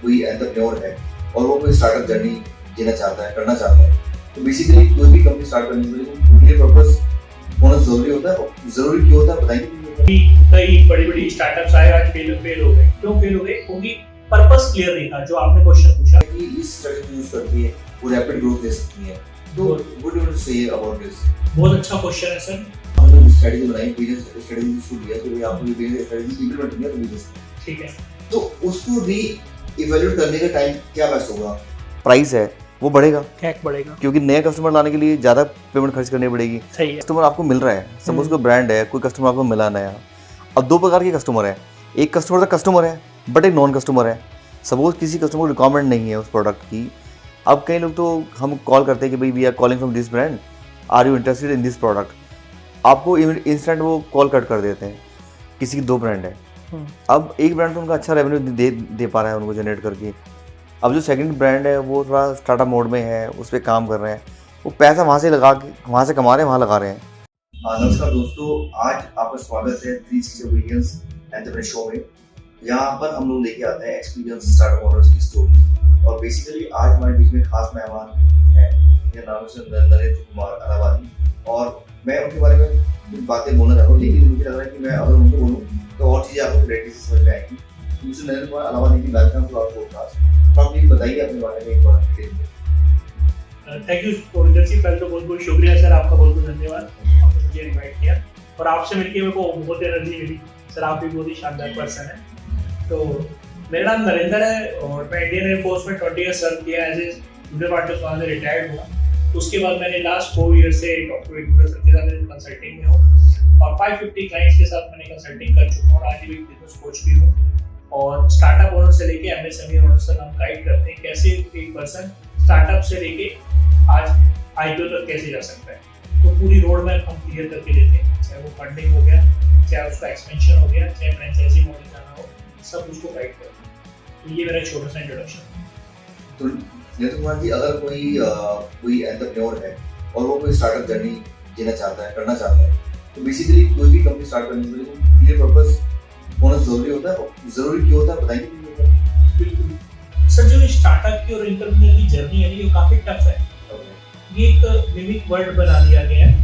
कोई एंटरप्रेन्योर है और वो कोई स्टार्टअप जर्नी जीना चाहता है, करना चाहता है, तो बेसिकली कोई भी कंपनी स्टार्ट करने के लिए उनके पर्पस होना जरूरी होता है। और जरूरी क्यों होता है बताएंगे? कई बड़ी स्टार्टअप्स आए आज फेल हो गए। क्यों फेल हो गए? क्योंकि पर्पस क्लियर नहीं था। जो आपने क्वेश्चन पूछा कि इस स्ट्रेटजी यूज करती है वो रैपिड ग्रोथ दे सकती है, तो what do you say about this? बहुत अच्छा क्वेश्चन है सर। हमने जो स्ट्रेटजी बनाई, बिजनेस स्ट्रेटजी यूज किया, तो ये आपको ये बिजनेस स्ट्रेटजी इंप्लीमेंट किया तो बिजनेस, ठीक है, तो उसको री इवैल्यूएट करने का टाइम क्या बेस्ट होगा? प्राइस है वो बढ़ेगा, हैक बढ़ेगा, क्योंकि नए कस्टमर लाने के लिए ज़्यादा पेमेंट खर्च करनी पड़ेगी। सही है। कस्टमर आपको मिल रहा है, सपोज कोई ब्रांड है, कोई कस्टमर आपको मिला नया। अब दो प्रकार के कस्टमर है, एक कस्टमर का कस्टमर है बट एक नॉन कस्टमर है। सपोज किसी कस्टमर को रिक्वायरमेंट नहीं है उस प्रोडक्ट की। अब कई लोग तो हम कॉल करते हैं कि भाई we are calling from this brand, are you interested in this product? आपको इंस्टेंट वो कॉल कट कर देते हैं। किसी की दो ब्रांड है, अब एक ब्रांड तो उनका अच्छा रेवेन्यू दे पा रहा है उनको जनरेट करके। अब जो सेकंड ब्रांड है वो थोड़ा स्टार्टअप मोड में है, उस पर काम कर रहे हैं, वो पैसा वहाँ से लगा के वहाँ से कमा रहे हैं, वहाँ लगा रहे हैं। नमस्कार दोस्तों, आज आपका स्वागत है 360 ओपिनियंस एंटरप्रेन्योर शो में। यहाँ पर हम लोग लेके आते हैं एक्सपीरियंस स्टार्टअप ओनर्स की स्टोरी। और बेसिकली आज हमारे बीच में खास मेहमान हैं, मेरा नाम है नरेंद्र कुमार अलावानी, और मैं उनके बारे में कुछ बातें बोलना चाहता हूँ, लेकिन मुझे लग रहा है कि मैं अगर उनको बोलूँ तो और चीज़ें आपको क्लैरिटी से समझ में आएगी। मुझे नरेंद्र कुमार अलावानी की वेलकम टू आवर पॉडकास्ट। तो आप प्लीज बताइए अपने बारे में एक बार डिटेल में। थैंक यू गोविंदर जी, पहले तो बहुत बहुत शुक्रिया सर, आपका बहुत बहुत धन्यवाद, आपने मुझे इनवाइट किया और आपसे मिलकर मेरे को बहुत एनर्जी मिली। सर आप भी बहुत ही शानदार पर्सन है। तो मेरा नाम नरेंद्र है और मैं इंडियन एयरफोर्स में 20 ईयर सर्व किया एज ए जूनियर पार्ट में रिटायर्ड हुआ। उसके बाद मैंने लास्ट 4 ईयर से डॉक्टर सर के साथ कंसल्टिंग में हूँ और 550 क्लाइंट्स के साथ मैंने कंसल्टिंग कर चुका हूँ और आज भी बिजनेस कोच भी हूँ। और स्टार्टअप ओनर से लेके एमएसएमई ओनर तक हम गाइड करते हैं कैसे एक पर्सन स्टार्टअप से लेके आज आईपीओ तक कैसे जा सकता है। तो पूरी रोड मैप हम क्लियर करके देते हैं, चाहे वो फंडिंग हो गया, चाहे उसका एक्सपेंशन हो गया, चाहे फ्रेंचाइजी मॉडल जाना हो, सब उसको गाइड करते हैं। तो ये मेरा छोटा सा इंट्रोडक्शन है। तो नरेंद्र कुमार जी, अगर कोई एंटरप्रेन्योर है और वो कोई स्टार्टअप जर्नी जीना चाहता है, करना चाहता है, तो बेसिकली कोई भी कंपनी स्टार्ट करने के लिए क्लियर पर्पस होना जरूरी होता है। और जरूरी क्यों होता है बताएंगे? बिल्कुल सर, जो स्टार्टअप की और एंटरप्रेन्योर की जर्नी है ये काफी टफ है। ये एक मिमिक वर्ड बना दिया गया है।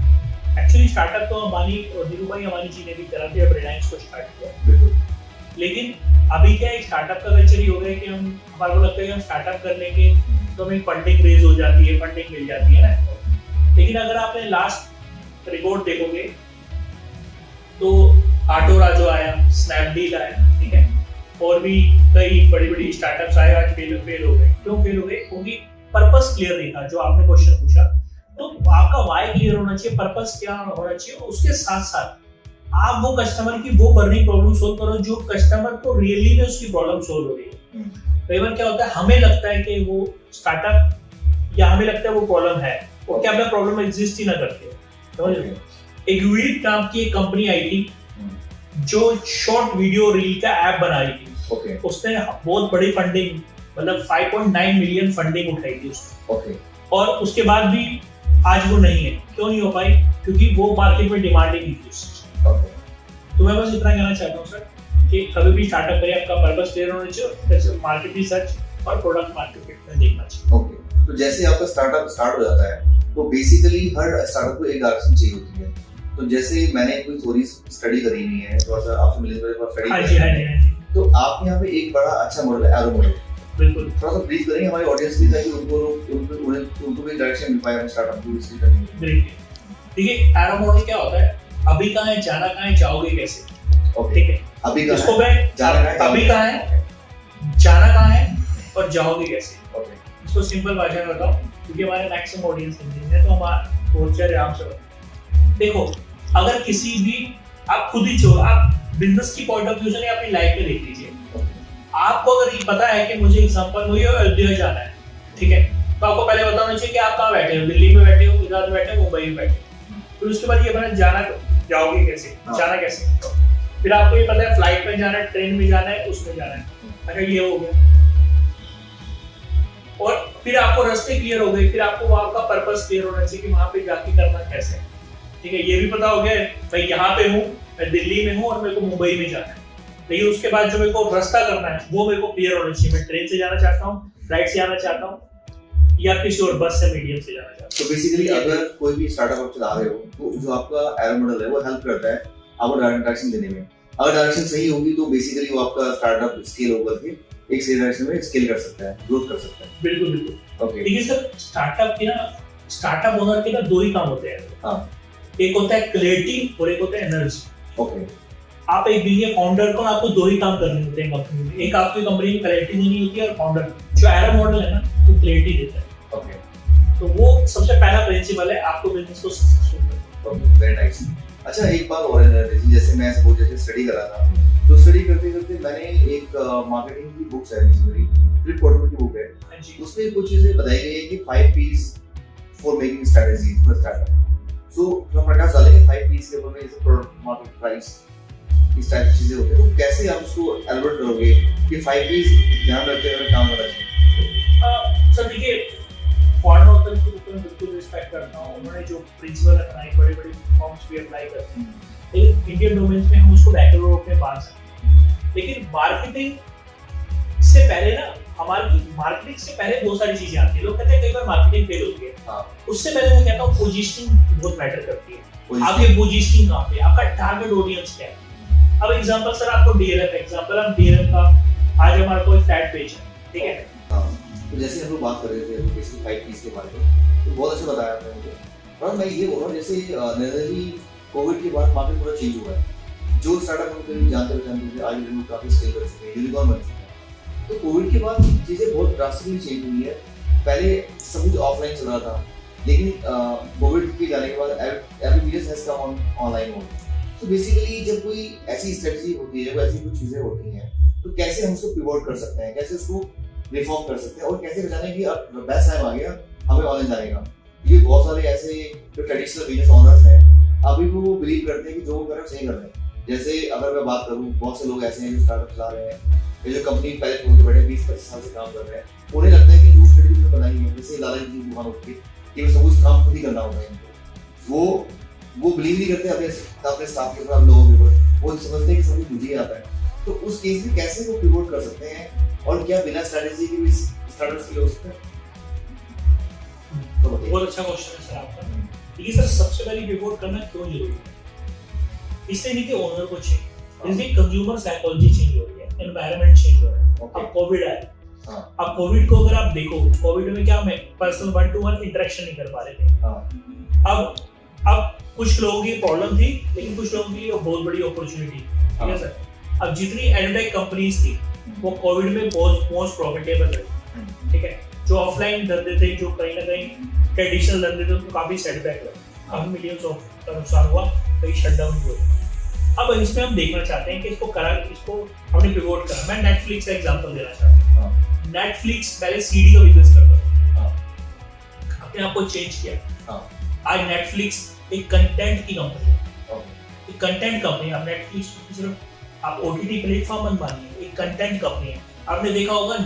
एक्चुअली स्टार्टअप तो अंबानी और धीरूभाई अंबानी जी ने भी करा था, रिलायंस को स्टार्ट किया। लेकिन अभी क्या है, स्टार्टअप का कल्चर ही हो गया कि हमारे को लगता है कि हम स्टार्टअप कर लेंगे तो हमें फंडिंग रेज हो जाती है, फंडिंग मिल जाती है ना। लेकिन अगर आपने लास्ट रिपोर्ट देखोगे तो ऑटो राजो आया, स्नैपडील आया, ठीक है, और भी कई बड़ी स्टार्टअप्स आए आज फेल हो गए। क्यों फेल हो गए? क्योंकि पर्पस क्लियर नहीं था। जो आपने क्वेश्चन पूछा, तो आपका वाई क्लियर होना चाहिए, पर्पस क्या होना चाहिए। उसके साथ साथ आप वो कस्टमर की वो बर्निंग प्रॉब्लम सोल्व करो जो कस्टमर को रियली में उसकी प्रॉब्लम सोल्व हो रही है। कई बार क्या होता है, हमें लगता है कि वो स्टार्टअप या हमें लगता है वो प्रॉब्लम है और क्या अपना प्रॉब्लम एग्जिस्ट ही ना करते हो। एक वीट नाम की एक कंपनी आई थी जो शॉर्ट वीडियो रील का ऐप बना रही थी। उसने बहुत बड़ी फंडिंग, मतलब 5.9 मिलियन फंडिंग उठाई थी उसने। और उसके बाद भी आज वो नहीं है। क्यों नहीं हो पाई? क्योंकि वो मार्केट में डिमांड ही नहीं थी उसकी। तो मैं बस इतना कहना चाहता हूँ सर कि कभी भी स्टार्टअप करें, आपका पर्पस क्लियर होना चाहिए, मार्केट रिसर्च और प्रोडक्ट मार्केट फिट में देखना चाहिए। तो जैसे आपका स्टार्टअप स्टार्ट हो जाता है तो बेसिकली हर स्टार्टअप को एक डायरेक्शन चाहिए होती है। तो जैसे मैंने कोई थोड़ी स्टडी करी हुई है, थोड़ा सा आपसे मिलने के बाद स्टडी करी है, तो आपके यहाँ पे एक बड़ा अच्छा मॉडल है एरो मॉडल। बिल्कुल, थोड़ा सा ब्रीफ करेंगे हमारे ऑडियंस के लिए ताकि उनको भी डायरेक्शन मिल पाए स्टार्टअप को इसकी करने में। देखिए एरो मॉडल क्या होता है, अभी कहाँ है, जाना कहाँ है, जाओगे कैसे। ठीक है, अभी इसको मैं अभी कहाँ है, जाना कहाँ है और जाओगे कैसे। इसको सिंपल भाषा में बताओ, क्योंकि हमारे मैक्सिमम ऑडियंस हिंदी है तो हमारा बहुत आराम से देखो। अगर किसी भी आप खुद ही आप बिजनेस की पॉइंट ऑफ व्यू से अपनी लाइफ में देख लीजिए। आपको अगर ये पता है कि मुझे एग्जांपल मुझे अयोध्या जाना है, ठीक है, तो आपको पहले बताना चाहिए कि आप कहाँ बैठे हो, दिल्ली में बैठे हो, गुजरात में बैठे हो, मुंबई में बैठे हो। फिर उसके बाद ये पता जाना, जाओगे कैसे, जाना कैसे। फिर आपको ये पता है फ्लाइट में जाना है, ट्रेन में जाना है, उसमें जाना है। अच्छा, ये हो गया। और फिर आपको रास्ते क्लियर हो गए, फिर आपको वहां का पर्पस क्लियर होना चाहिए कि वहां पे जाके करना कैसे है। ठीक है, ये भी पता हो गया भाई यहाँ पे हूँ, मैं दिल्ली में हूँ और मेरे को मुंबई में जाना है। लेकिन उसके बाद जो मेरे को रास्ता करना है वो मेरे को क्लियर होना चाहिए। मैं ट्रेन से जाना चाहता हूँ, फ्लाइट से जाना चाहता हूँ, या किसी और बस से मीडियम से जाना चाहता हूँ। तो बेसिकली अगर कोई भी स्टार्टअप आप चला रहे हो तो जो आपका एरो मॉडल है वो हेल्प करता है आपको डायरेक्शन देने में। अगर डायरेक्शन सही होगी तो बेसिकली वो आपका स्टार्टअप स्केल होकर के एक सही डायरेक्शन में स्केल कर सकता है, ग्रोथ कर सकता है। बिल्कुल बिल्कुल। ओके। देखिए सर, स्टार्टअप ओनर के ना दो ही काम होते हैं। हाँ। एक होता है क्लैरिटी और एक होता है एनर्जी। ओके। आप एक बिलियन फाउंडर को आपको दो ही काम करने होते हैं कंपनी में। एक आपकी कंपनी में क्लैरिटी देनी होती है और फाउंडर जो एरो मॉडल है ना वो क्लैरिटी देता है। ओके। तो वो सबसे पहला प्रिंसिपल है आपको बिजनेस को सक्सेसफुल करना। Okay, very nice. अच्छा, एक बात और है, जैसे मैं सपोज जैसे स्टडी कर रहा था तो स्टडी करते करते मैंने एक मार्केटिंग की बुक्स है बेसिकली, फ्लिप कॉर्डर की बुक है, उसमें कुछ चीजें बताई गई है कि 5 P's for making strategy for startup. So थोड़ा प्रकाश डालेंगे 5 P's के ऊपर में, जैसे प्रोडक्ट, मार्केट, प्राइस, इस टाइप की चीजें होती है। तो कैसे आप उसको एलबर्ट करोगे कि 5 P's ध्यान रखते हुए काम करना चाहिए? सर देखिए, फॉरेन वर्कर के ऊपर मैं बिल्कुल रिस्पेक्ट करता हूँ। उन्होंने जो प्रिंसिपल अपनाए बड़े-बड़े फॉर्म्स भी अप्लाई करते हैं, लेकिन इंडियन डोमेन्स में हम उसको बैकवर्ड में बांध सकते हैं। लेकिन मार्केटिंग से पहले ना, हमारी मार्केटिंग से पहले बहुत सारी चीजें आती है। लोग कहते हैं कई बार मार्केटिंग फेल होती है। हाँ। उससे पहले मैं कहता हूँ पोजीशनिंग बहुत मैटर करती है। आपकी पोजीशनिंग कहाँ पे, आपका टारगेट ऑडियंस क्या है। अब एग्जांपल सर, आपको डीएलएफ एग्जांपल, हम डीएलएफ का आज हमारा कोई फ्लैट पेज है, ठीक है। तो जैसे हम लोग बात कर रहे थे बेसिकली 5 P's के बारे में, तो बहुत अच्छा बताया आपने मुझे। और मैं ये बोल रहा हूँ, जैसे नरेंद्र जी, कोविड के बाद मार्केट पूरा चेंज हुआ है। जो स्टार्टअप हम कभी जानते थे आज लोग काफी स्केल कर सकते हैं, यूनिकॉर्न बन सकते हैं। तो कोविड के बाद चीजें बहुत ड्रास्टिकली चेंज हुई है। पहले सब कुछ ऑफलाइन चल रहा था, लेकिन कोविड के जाने के बाद every business has come online mode. तो बेसिकली जब कोई ऐसी स्ट्रेटजी होती है, जब ऐसी कुछ चीजें होती हैं, तो कैसे हम उसको पिवोट कर सकते हैं, कैसे उसको रिफॉर्म कर सकते हैं और कैसे बताने कि अब बेस्ट टाइम आ गया हमें ऑनलाइन जाने का। ये बहुत सारे ऐसे जो ट्रेडिशनल बिजनेस ओनर्स हैं अभी भी वो बिलीव करते हैं कि जो वो कर रहे हैं सही कर रहे हैं। जैसे अगर मैं बात करूँ, बहुत से लोग ऐसे हैं जो स्टार्टअप चला रहे हैं, जो कंपनी पहले खोल के बैठे 20-25 साल से काम कर रहे हैं, उन्हें लगता है कि जो स्ट्रेटजी में बनाई है, जैसे दादाजी की दुकान उठ के कि सब कुछ काम खुद ही करना होता है इनको, वो बिलीव नहीं करते अपने स्टाफ के ऊपर, अपने लोगों के ऊपर। वो समझते हैं कि सब कुछ मुझे ही आता है। तो उस केस में कैसे वो पिवोट कर सकते हैं और क्या बिना स्ट्रेटजी के भी स्टार्टअप्स के हो सकते हैं? तो बहुत अच्छा क्वेश्चन है सर आपका। देखिए सर, सबसे पहले पिवोट करना क्यों जरूरी है? इसलिए नहीं कि ओनर को चाहिए, इसलिए कंज्यूमर साइकोलॉजी चेंज हो रही है, एनवायरनमेंट चेंज हो रहा है। अब कोविड आया, अब कोविड को अगर आप देखो, कोविड में क्या मैं पर्सनल 1-to-1 इंटरेक्शन नहीं कर पा रहे थे। अब कुछ लोगों की प्रॉब्लम थी, लेकिन कुछ लोगों के लिए बहुत बड़ी अपॉर्चुनिटी, ठीक है सर। अब जितनी एडटेक कंपनीज थी वो कोविड में बहुत मोस्ट प्रॉफिटेबल रही, ठीक है। जो ऑफलाइन धंधे थे, जो कहीं ना कहीं ट्रेडिशनल धंधे थे, उनको काफी सेटबैक हुआ, काफी मिलियंस ऑफ का नुकसान हुआ, कई शटडाउन हुए। अब इसमें हम देखना चाहते हैं कि इसको हमने पिवोट करा। मैं नेटफ्लिक्स का एग्जांपल देना चाहता हूँ। नेटफ्लिक्स पहले सीडी का बिजनेस करता था, अपने आप को चेंज किया। आज नेटफ्लिक्स एक कंटेंट की कंपनी है, एक कंटेंट कंपनी। आप नेटफ्लिक्स सिर्फ आप ओटीटी प्लेटफॉर्म मत मानिए, एक कंटेंट कंपनी है। आपने देखा होगा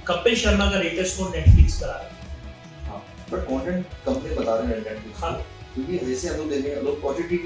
कपिल शर्मा का लेटेस्ट शो नेटफ्लिक्स करा है। बट कंटेंट कंपनी बता रहे हैं नेटफ्लिक्स, क्योंकि जैसे हम लोग देख रहे हैं, लोग ओटीटी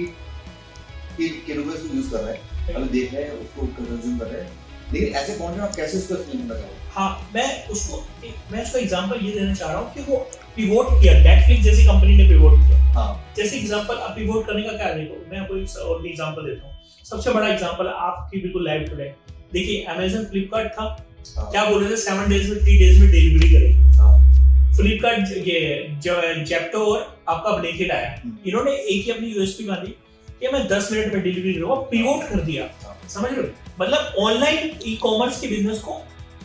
के रूप में इसको यूज कर रहे हैं, हम देख रहे हैं, उसको कंज्यूम कर रहे हैं, लेकिन ऐसे कंटेंट आप कैसे उसको एक्सप्लेन करना चाहोगे? हाँ, मैं उसका एग्जांपल ये देना चाह रहा हूँ कि वो पिवोट किया, नेटफ्लिक्स जैसी कंपनी ने पिवोट किया। हाँ, जैसे एग्जांपल अब पिवोट करने का क्या देखो, मैं आपको एक और भी एग्जांपल देता हूँ। सबसे बड़ा एग्जांपल आपकी बिल्कुल लाइव टुडे। देखिए, अमेज़न फ्लिपकार्ट था, क्या बोल रहे थे, 7 डेज में 3 डेज में डिलीवरी करेगी। फ्लिपकार्ट ये जेप्टो और आपका ब्लिंकिट आया, इन्होंने एक ही अपनी यूएसपी बांधी कि मैं 10 मिनट में डिलीवरी करूंगा, पिवोट कर दिया। समझ रहे हो, मतलब ऑनलाइन ई कॉमर्स के बिजनेस को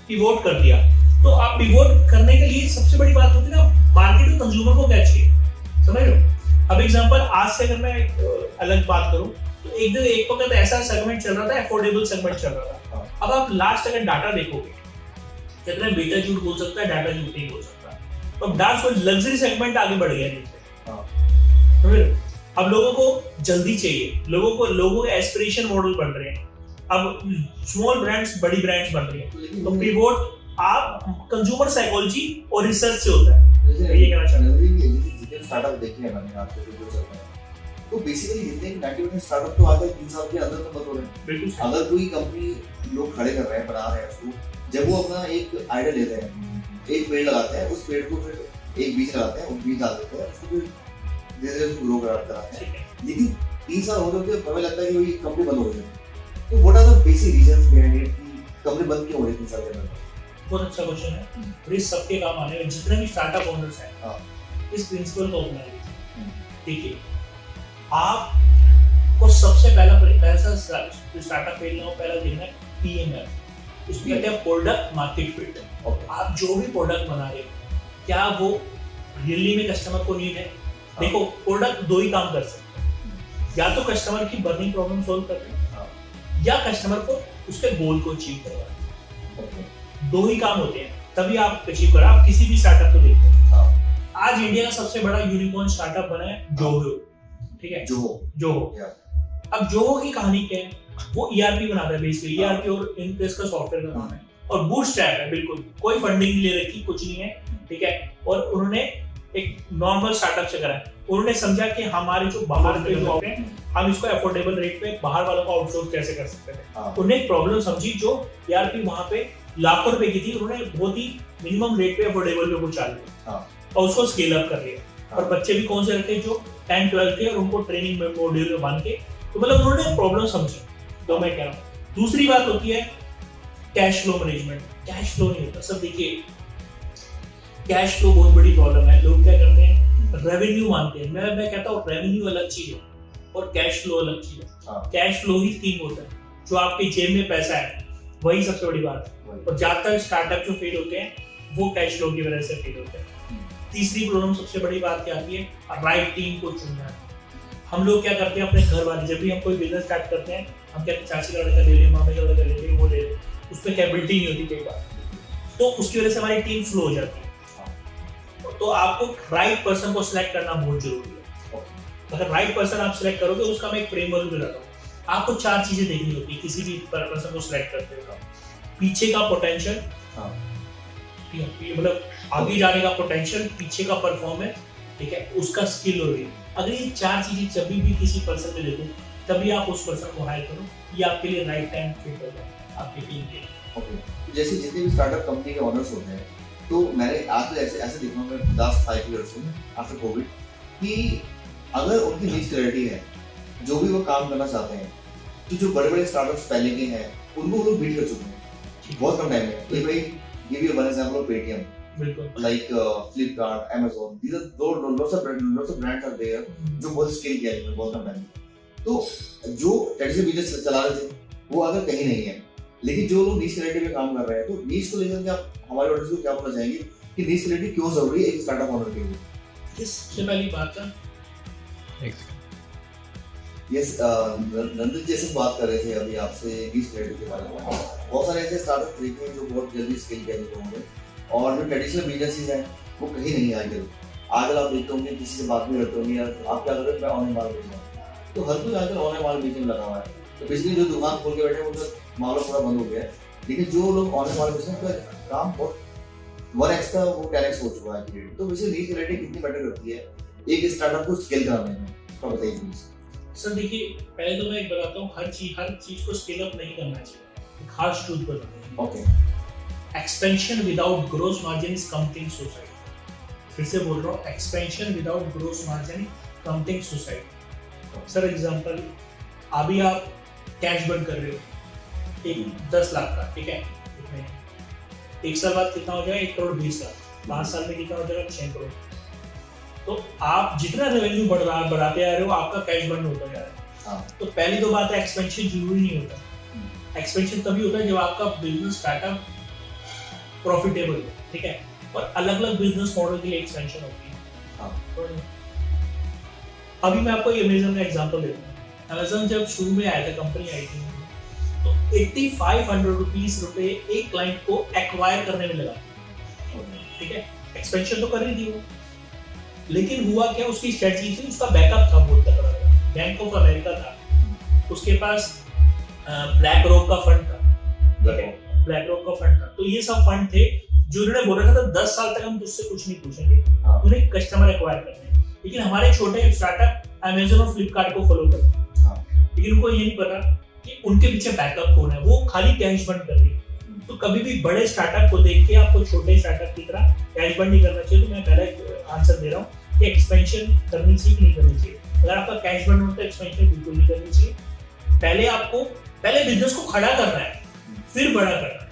पिवोट कर दिया। तो आप पिवोट करने के लिए सबसे बड़ी बात होती है ना, मार्केट और कंज्यूमर को क्या चाहिए, समझ रहे हो। अब एग्जांपल आज से अगर मैं अलग बात करूं तो एक वक्त ऐसा सेगमेंट चल रहा था, अफोर्डेबल सेगमेंट चल रहा था। अब आप लास्ट अगर डाटा देखोगे, कितना बेटा झूठ बोल सकता है, डाटा झूठ नहीं बोल सकता। तो डांस और लग्जरी सेगमेंट आगे बढ़ गया नीचे। अब लोगों को जल्दी चाहिए, लोगों के एस्पिरेशन मॉडल बन रहे हैं। अब स्मॉल ब्रांड्स बड़ी ब्रांड्स बन रही हैं। तो पिवोट आप कंज्यूमर साइकोलॉजी और रिसर्च से होता है। ये कहना चाहते हैं। जितने स्टार्टअप देखे हैं मैंने आपके जो चल रहे हैं, तो बेसिकली जितने भी 90% स्टार्टअप तो आगे 3 साल के अंदर तो बंद हो रहे हैं। बिल्कुल सही। अगर कोई कंपनी लोग खड़े कर रहे हैं, बना रहे हैं उसको, जब वो अपना एक आइडिया लेते हैं, एक पेड़ लगाते हैं, उस पेड़ को फिर एक बीज लगाते हैं, उस बीज डाल देते हैं, उसको फिर धीरे धीरे ग्रो कराते ठीक हैं। है। लेकिन 3 साल हो गए हमें लगता है कि वही कंपनी बंद हो गई है। तो what are the basic reasons behind it कि कंपनी बंद क्यों हो रही है 3 साल के अंदर? बहुत अच्छा क्वेश्चन है। रिस्क सबके काम आने में, जितने भी स्टार्टअप ओनर्स हैं हाँ। इस प्रिंसिपल को अपना लीजिए। देखिए, आपको सबसे पहला पैसा स्टार्टअप फेल ना हो, पहला देखना है PMF, उसमें कहते हैं प्रोडक्ट मार्केट फिट। आप जो भी प्रोडक्ट बना रहे हो, क्या वो रियली में कस्टमर को नीड है? देखो, प्रोडक्ट दो ही काम कर सकते हैं, या तो कस्टमर की बर्निंग प्रॉब्लम सॉल्व कर रहे हैं, या कस्टमर को उसके गोल को अचीव करवा रहे हैं। दो ही काम होते हैं, तभी आप अचीव करा। आप किसी भी स्टार्टअप को देखो, आज इंडिया का सबसे बड़ा यूनिकॉर्न स्टार्टअप बना है जोहो, ठीक है, जोहो। अब जोहो की कहानी क्या है? वो ERP बनाता है, बेसिकली ERP और इनकेस का सॉफ्टवेयर का नाम है, और बूटस्ट्रैप है, बिल्कुल कोई फंडिंग नहीं ले रखी, कुछ नहीं है, ठीक है। और उन्होंने एक नॉर्मल स्टार्टअप से करा है। उन्होंने समझा कि हमारे जो बाहर के लोग हैं, हम इसको अफोर्डेबल रेट पे बाहर वालों को आउटसोर्स कैसे कर सकते हैं। उन्होंने एक प्रॉब्लम समझी, जो ERP वहां पे लाखों रुपए की थी, उन्होंने बहुत ही मिनिमम रेट पे अफोर्डेबल पे पहुंचा लिया और उसको स्केल अप कर लिया। और बच्चे भी कौन से रखे जो 10-12 के, और उनको ट्रेनिंग में मॉड्यूल में बांध के, तो मतलब उन्होंने प्रॉब्लम समझी। तो मैं कह रहा हूँ दूसरी बात होती है cash flow management. Cash flow नहीं होता। सब देखिए, कैश फ्लो बहुत बड़ी प्रॉब्लम है। लोग क्या करते हैं, रेवेन्यू मानते हैं। मैं कहता हूँ रेवेन्यू अलग चीज है और कैश फ्लो अलग चीज है। कैश फ्लो ही किंग होता है, जो आपके जेब में पैसा है वही सबसे बड़ी बात है। और ज्यादातर स्टार्टअप जो फेल होते हैं वो कैश फ्लो की वजह से फेल होते हैं। तीसरी प्रॉब्लम सबसे बड़ी बात क्या आती है, राइट टीम को चुनना है। हम लोग क्या करते हैं, अपने घर वाले, जब भी हम कोई बिजनेस स्टार्ट करते हैं, हम कहते हैं चाची का लड़का ले ले, मामे का लड़का ले ले, वो ले ले, उसमें कैपेबिलिटी नहीं होती कई बार, तो उसकी वजह से हमारी टीम स्लो हो जाती है। तो आपको राइट पर्सन को सिलेक्ट करना बहुत जरूरी है। अगर राइट पर्सन आप सिलेक्ट करोगे, उसका मैं एक फ्रेमवर्क बताता हूँ। आपको 4 चीजें देखनी होती है किसी भी पर्सन को सिलेक्ट करते हुए। पीछे का पोटेंशियल, मतलब आगे जाने का पोटेंशियल, पीछे का परफॉर्मेंस, ठीक है, उसका स्किल और अगर ये 4 चीजें जब भी किसी पर्सन में देखो, तभी आप उस पर्सन को हायर करो। ये आपके लिए राइट टाइम फिट होगा आपकी टीम के लिए। जैसे जितने भी स्टार्टअप कंपनी के ओनर्स होते हैं, तो मैंने आज तो ऐसे देख रहा हूँ लास्ट 5 years में आफ्टर कोविड, कि अगर उनकी नीड क्लैरिटी है, जो भी वो काम करना चाहते हैं, तो जो बड़े बड़े स्टार्टअप्स पहले के हैं उनको वो लोग बीट कर चुके हैं बहुत कम टाइम में। ये भाई give you one example of Paytm, बिल्कुल, like Flipkart, Amazon, these are lots of brands are there जो बहुत स्केल किया है बहुत कम टाइम में। तो जो ट्रेडिशनल बिजनेस चला रहे थे वो अगर कहीं नहीं है, लेकिन जो लोग नीश क्रिएटिव में काम कर रहे हैं, तो नीश को लेकर के आप हमारे ऑडियंस को क्या बोलना चाहेंगे कि नीश क्रिएटिव क्यों जरूरी है एक स्टार्टअप ओनर के लिए? सबसे पहली बात है, यस, नंदित जैसे बात कर रहे थे अभी आपसे नीश क्रिएटिव के बारे में। बहुत सारे ऐसे स्टार्टअप देखे हैं जो बहुत जल्दी स्केल किया लोगों ने, और जो ट्रेडिशनल बिजनेसेस हैं वो कहीं नहीं आगे। आजकल आप देखते होंगे, किसी से बात भी करते होंगे, यार आप क्या कर रहे हो, मैं ऑनलाइन माल बेच रहा हूँ, तो हर कोई आजकल ऑनलाइन माल बेचने में लगा हुआ है। तो बेसिकली जो दुकान खोल के बैठे हैं उनका मामला पूरा बंद हो गया है। लेकिन जो लोग ऑनलाइन माल बेचते हैं उनका काम बहुत 1x का वो 10x हो चुका है। तो बेसिकली नीश क्रिएटिव कितनी मैटर करती है एक स्टार्टअप को स्केल कराने में, तो बताइए प्लीज। सर देखिए, पहले तो मैं एक बताता हूँ, हर चीज को स्केल अप नहीं करना चाहिए। एक हार्श ट्रूथ बताता हूँ। Okay, expansion without gross margin is coming suicide. फिर से बोल रहा हूँ, expansion without gross margin coming suicide. Sir example, अभी आप कैश बर्न कर रहे हो एक 10 लाख का, ठीक है, एक साल बाद कितना हो जाएगा, 1 करोड़ 20 लाख, 5 साल में कितना हो जाएगा, 6 करोड़। तो आप जितना रेवेन्यू बढ़ाते आ रहे हो, आपका कैश बर्न होता जा रहा है। तो पहली तो बात है, एक्सपेंशन जरूरी नहीं होता। एक्सपेंशन तभी होता है जब आपका बिजनेस स्टार्टअप प्रॉफिटेबल हो, ठीक है, और अलग अलग बिजनेस मॉडल के लिए एक्सपेंशन होती है। तो अभी मैं आपको अमेज़न का एग्जांपल देता हूँ। अमेज़न जब शुरू में आया था, कंपनी आई थी, तो 8500 रुपए एक क्लाइंट को एक्वायर करने में लगा, ठीक है, एक्सपेंशन तो कर रही थी वो, लेकिन हुआ क्या, उसकी स्ट्रेटजी थी, उसका बैकअप था बहुत तगड़ा, बैंक ऑफ अमेरिका था, उसके पास ब्लैक रॉक का फंड था, ठीक है, ब्लैक रॉक का फंड था। तो ये सब फंड थे जो उन्होंने बोला था 10 साल तक हम तुझसे कुछ नहीं पूछेंगे, उन्हें कस्टमर एक्वायर करने। लेकिन हमारे छोटे स्टार्टअप अमेजोन और फ्लिपकार्ट को फॉलो करते हैं, हाँ। लेकिन उनको ये नहीं पता कि उनके पीछे बैकअप कौन है, वो खाली कैश बर्न कर रही है। तो कभी भी बड़े स्टार्टअप को देख के आपको छोटे स्टार्टअप की तरह कैश बर्न नहीं करना चाहिए। तो मैं पहले आंसर दे रहा हूँ कि एक्सपेंशन करनी चाहिए कि नहीं करनी चाहिए। अगर आपका कैश बर्न होता है, एक्सपेंशन बिल्कुल नहीं करनी चाहिए। पहले बिजनेस को खड़ा करना है, फिर बड़ा करना है।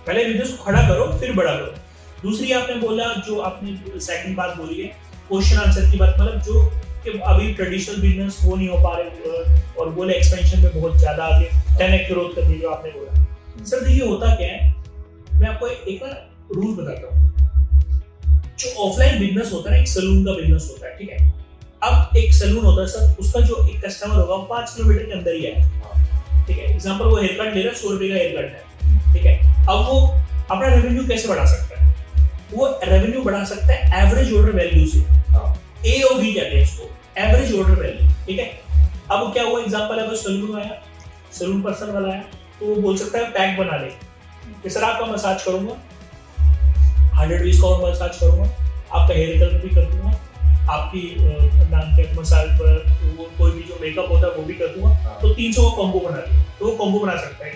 पहले बिजनेस को खड़ा करो, फिर बड़ा करो। दूसरी आपने बोला, जो आपने सेकंड बात बोली है, क्वेश्चन आंसर की बात, मतलब जो कि अभी ट्रेडिशनल बिजनेस वो नहीं हो पा रहे और बोले एक्सपेंशन में बहुत ज्यादा आगे 10x ग्रोथ करनी, जो आपने बोला। सर देखिए होता क्या है, मैं आपको एक ना रूल बताता हूँ। जो ऑफलाइन बिजनेस होता है ना, एक सलून का बिजनेस होता है, ठीक है। अब एक सलून होता है सर, उसका जो एक कस्टमर होगा वो 5 किलोमीटर के अंदर ही है, ठीक है। एग्जाम्पल, वो हेयर कट ले रहा है, 100 रुपए का हेयर कट है, ठीक है। अब वो अपना रेवेन्यू कैसे बढ़ा सकता है? वो रेवेन्यू बढ़ा सकता है एवरेज ऑर्डर वैल्यू से, AOV कहते हैं इसको, एवरेज ऑर्डर वैल्यू, ठीक है। अब क्या हुआ, एग्जांपल है, कोई सलून पर्सन वाला आया, तो वो बोल सकता है पैक बना ले कि सर आपका मसाज करूंगा, 120 का और मसाज करूंगा, आपका हेयर कलर भी कर दूंगा, आपकी नाम के मसाज पर वो कोई भी जो मेकअप होता है वो भी कर दूंगा, तो 300 का कॉम्बो बना ले। तो वो कॉम्बो बना सकता है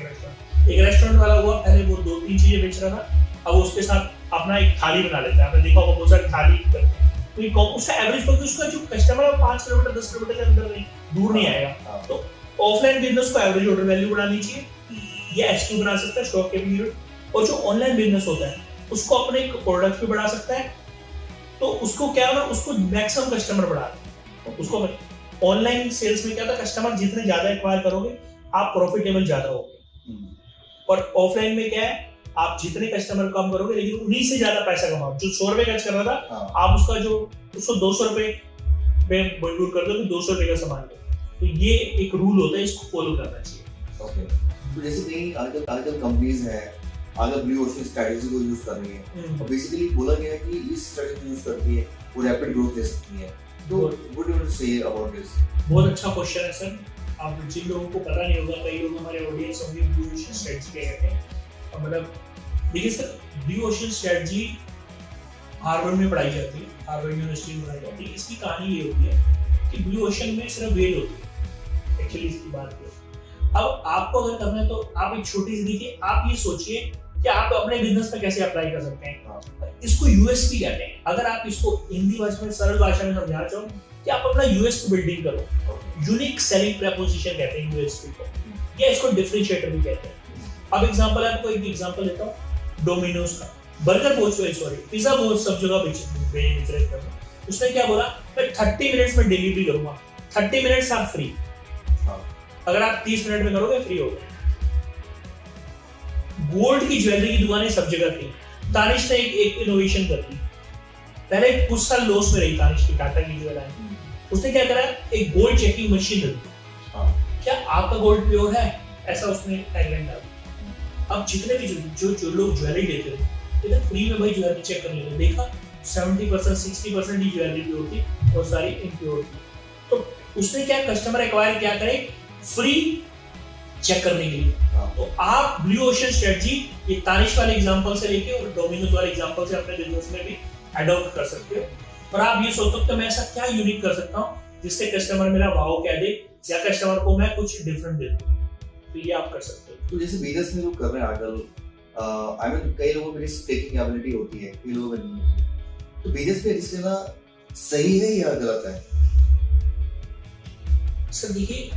एक रेस्टोरेंट वाला हुआ, पहले वो 2-3 चीजें बेच रहा था, अब उसके साथ अपना एक थाली बना लेता है। आपने देखा होगा बहुत सारी थाली करते हैं, तो ये उसका एवरेज, क्योंकि उसका जो कस्टमर है 5 किलोमीटर 10 किलोमीटर के अंदर नहीं, दूर नहीं आएगा। तो ऑफलाइन बिजनेस को एवरेज ऑर्डर वैल्यू बढ़ानी चाहिए, ये SQ बना सकता है, स्टॉक केपिंग यूनिट। और जो ऑनलाइन बिजनेस होता है उसको अपने एक प्रोडक्ट भी बढ़ा सकता है, तो उसको क्या होगा, उसको मैक्सिमम कस्टमर बढ़ा। उसको ऑनलाइन सेल्स में क्या होता है, कस्टमर जितने ज्यादा एक्वायर करोगे आप प्रॉफिटेबल ज्यादा होगे, और ऑफलाइन में क्या है, आप जितने कस्टमर कम करोगे लेकिन उन्हीं से ज्यादा पैसा कमाओ। जो 100 रुपए खर्च कर रहा था, आप उसका जो उसको 200 रुपए में मजबूर कर दो कि 200 रुपए का सामान लो। तो ये एक रूल होता है, इसको फॉलो करना चाहिए। तो जैसे कई आजकल कंपनीज हैं, आगे ब्लू ओशन स्ट्रेटजी को यूज कर रही है, और बेसिकली बोला गया है कि इस स्ट्रेटजी यूज करती है वो रैपिड ग्रोथ दे सकती है। तो what do you say about this? बहुत अच्छा क्वेश्चन है सर। आप जिन लोगों को पता नहीं होगा, कई लोग हमारे ऑडियंस होंगे, ब्लू ओशन स्ट्रेटजी क्या कहते हैं। मतलब देखिए sir, blue ocean strategy Harvard में पढ़ाई जाती है, हार्वर्ड यूनिवर्सिटी में पढ़ाई जाती है। इसकी कहानी ये होती है कि ब्लू ओशन में सिर्फ वेल होती है, एक्चुअली इसकी बात है। अब आपको अगर करना है तो आप एक छोटी सी देखिए, आप ये सोचिए कि आप अपने बिजनेस में कैसे अप्लाई कर सकते हैं। इसको USP कहते हैं। अगर आप इसको हिंदी भाषा में, सरल भाषा में समझाना चाहो कि आप अपना USP बिल्डिंग करो, यूनिक सेलिंग प्रपोजिशन कहते हैं USP को, या इसको डिफरेंशिएटर भी कहते हैं। अब एग्जांपल, आपको एक एग्जांपल देता हूँ, डोमिनोज का बर्गर पिज्जा बहुत सब जगह बेच रहे हैं। उसने क्या बोला, मैं 30 मिनट्स में डिलीवरी करूंगा, 30 मिनट्स आप फ्री, अगर आप 30 मिनट में करोगे फ्री होगा। गोल्ड की ज्वेलरी की दुकानें सब जगह थी, तानिश ने एक इनोवेशन कर दी। पहले कुछ साल लॉस में रही तानिश की, टाटा की ज्वेलरी, उसने क्या करा, एक गोल्ड चेकिंग मशीन रख दी। क्या आपका गोल्ड प्योर है, ऐसा उसने टैगलाइन डाला। अब जितने भी जो लोग ज्वेलरी लेते थे, इधर फ्री में भाई ज्वेलरी चेक कर लेते, देखा 70% 60% ही ज्वेलरी प्योर थी और सारी इम्प्योर थी। तो उसने क्या, कस्टमर एक्वायर क्या करे, फ्री चेक करने के लिए। तो आप ब्लू ओशन स्ट्रेटजी ये तानिश वाले एग्जांपल से लेके और डोमिनोज वाले एग्जांपल से अपने बिजनेस में भी अडॉप्ट कर सकते हो। और आप ये सोच सकते हो मैं ऐसा क्या यूनिक कर सकता हूँ जिससे कस्टमर मेरा वाओ कह दे, या कस्टमर को मैं कुछ डिफरेंट दे दूं। तो ये आप कर सकते हो। तो जैसे बिजनेस में लोग कर रहे हैं आजकल, आई मीन कई लोगों में रिस्क टेकिंग एबिलिटी होती है, कई लोगों में नहीं होती। तो बिजनेस में रिस्क लेना सही है या गलत है? सर देखिए,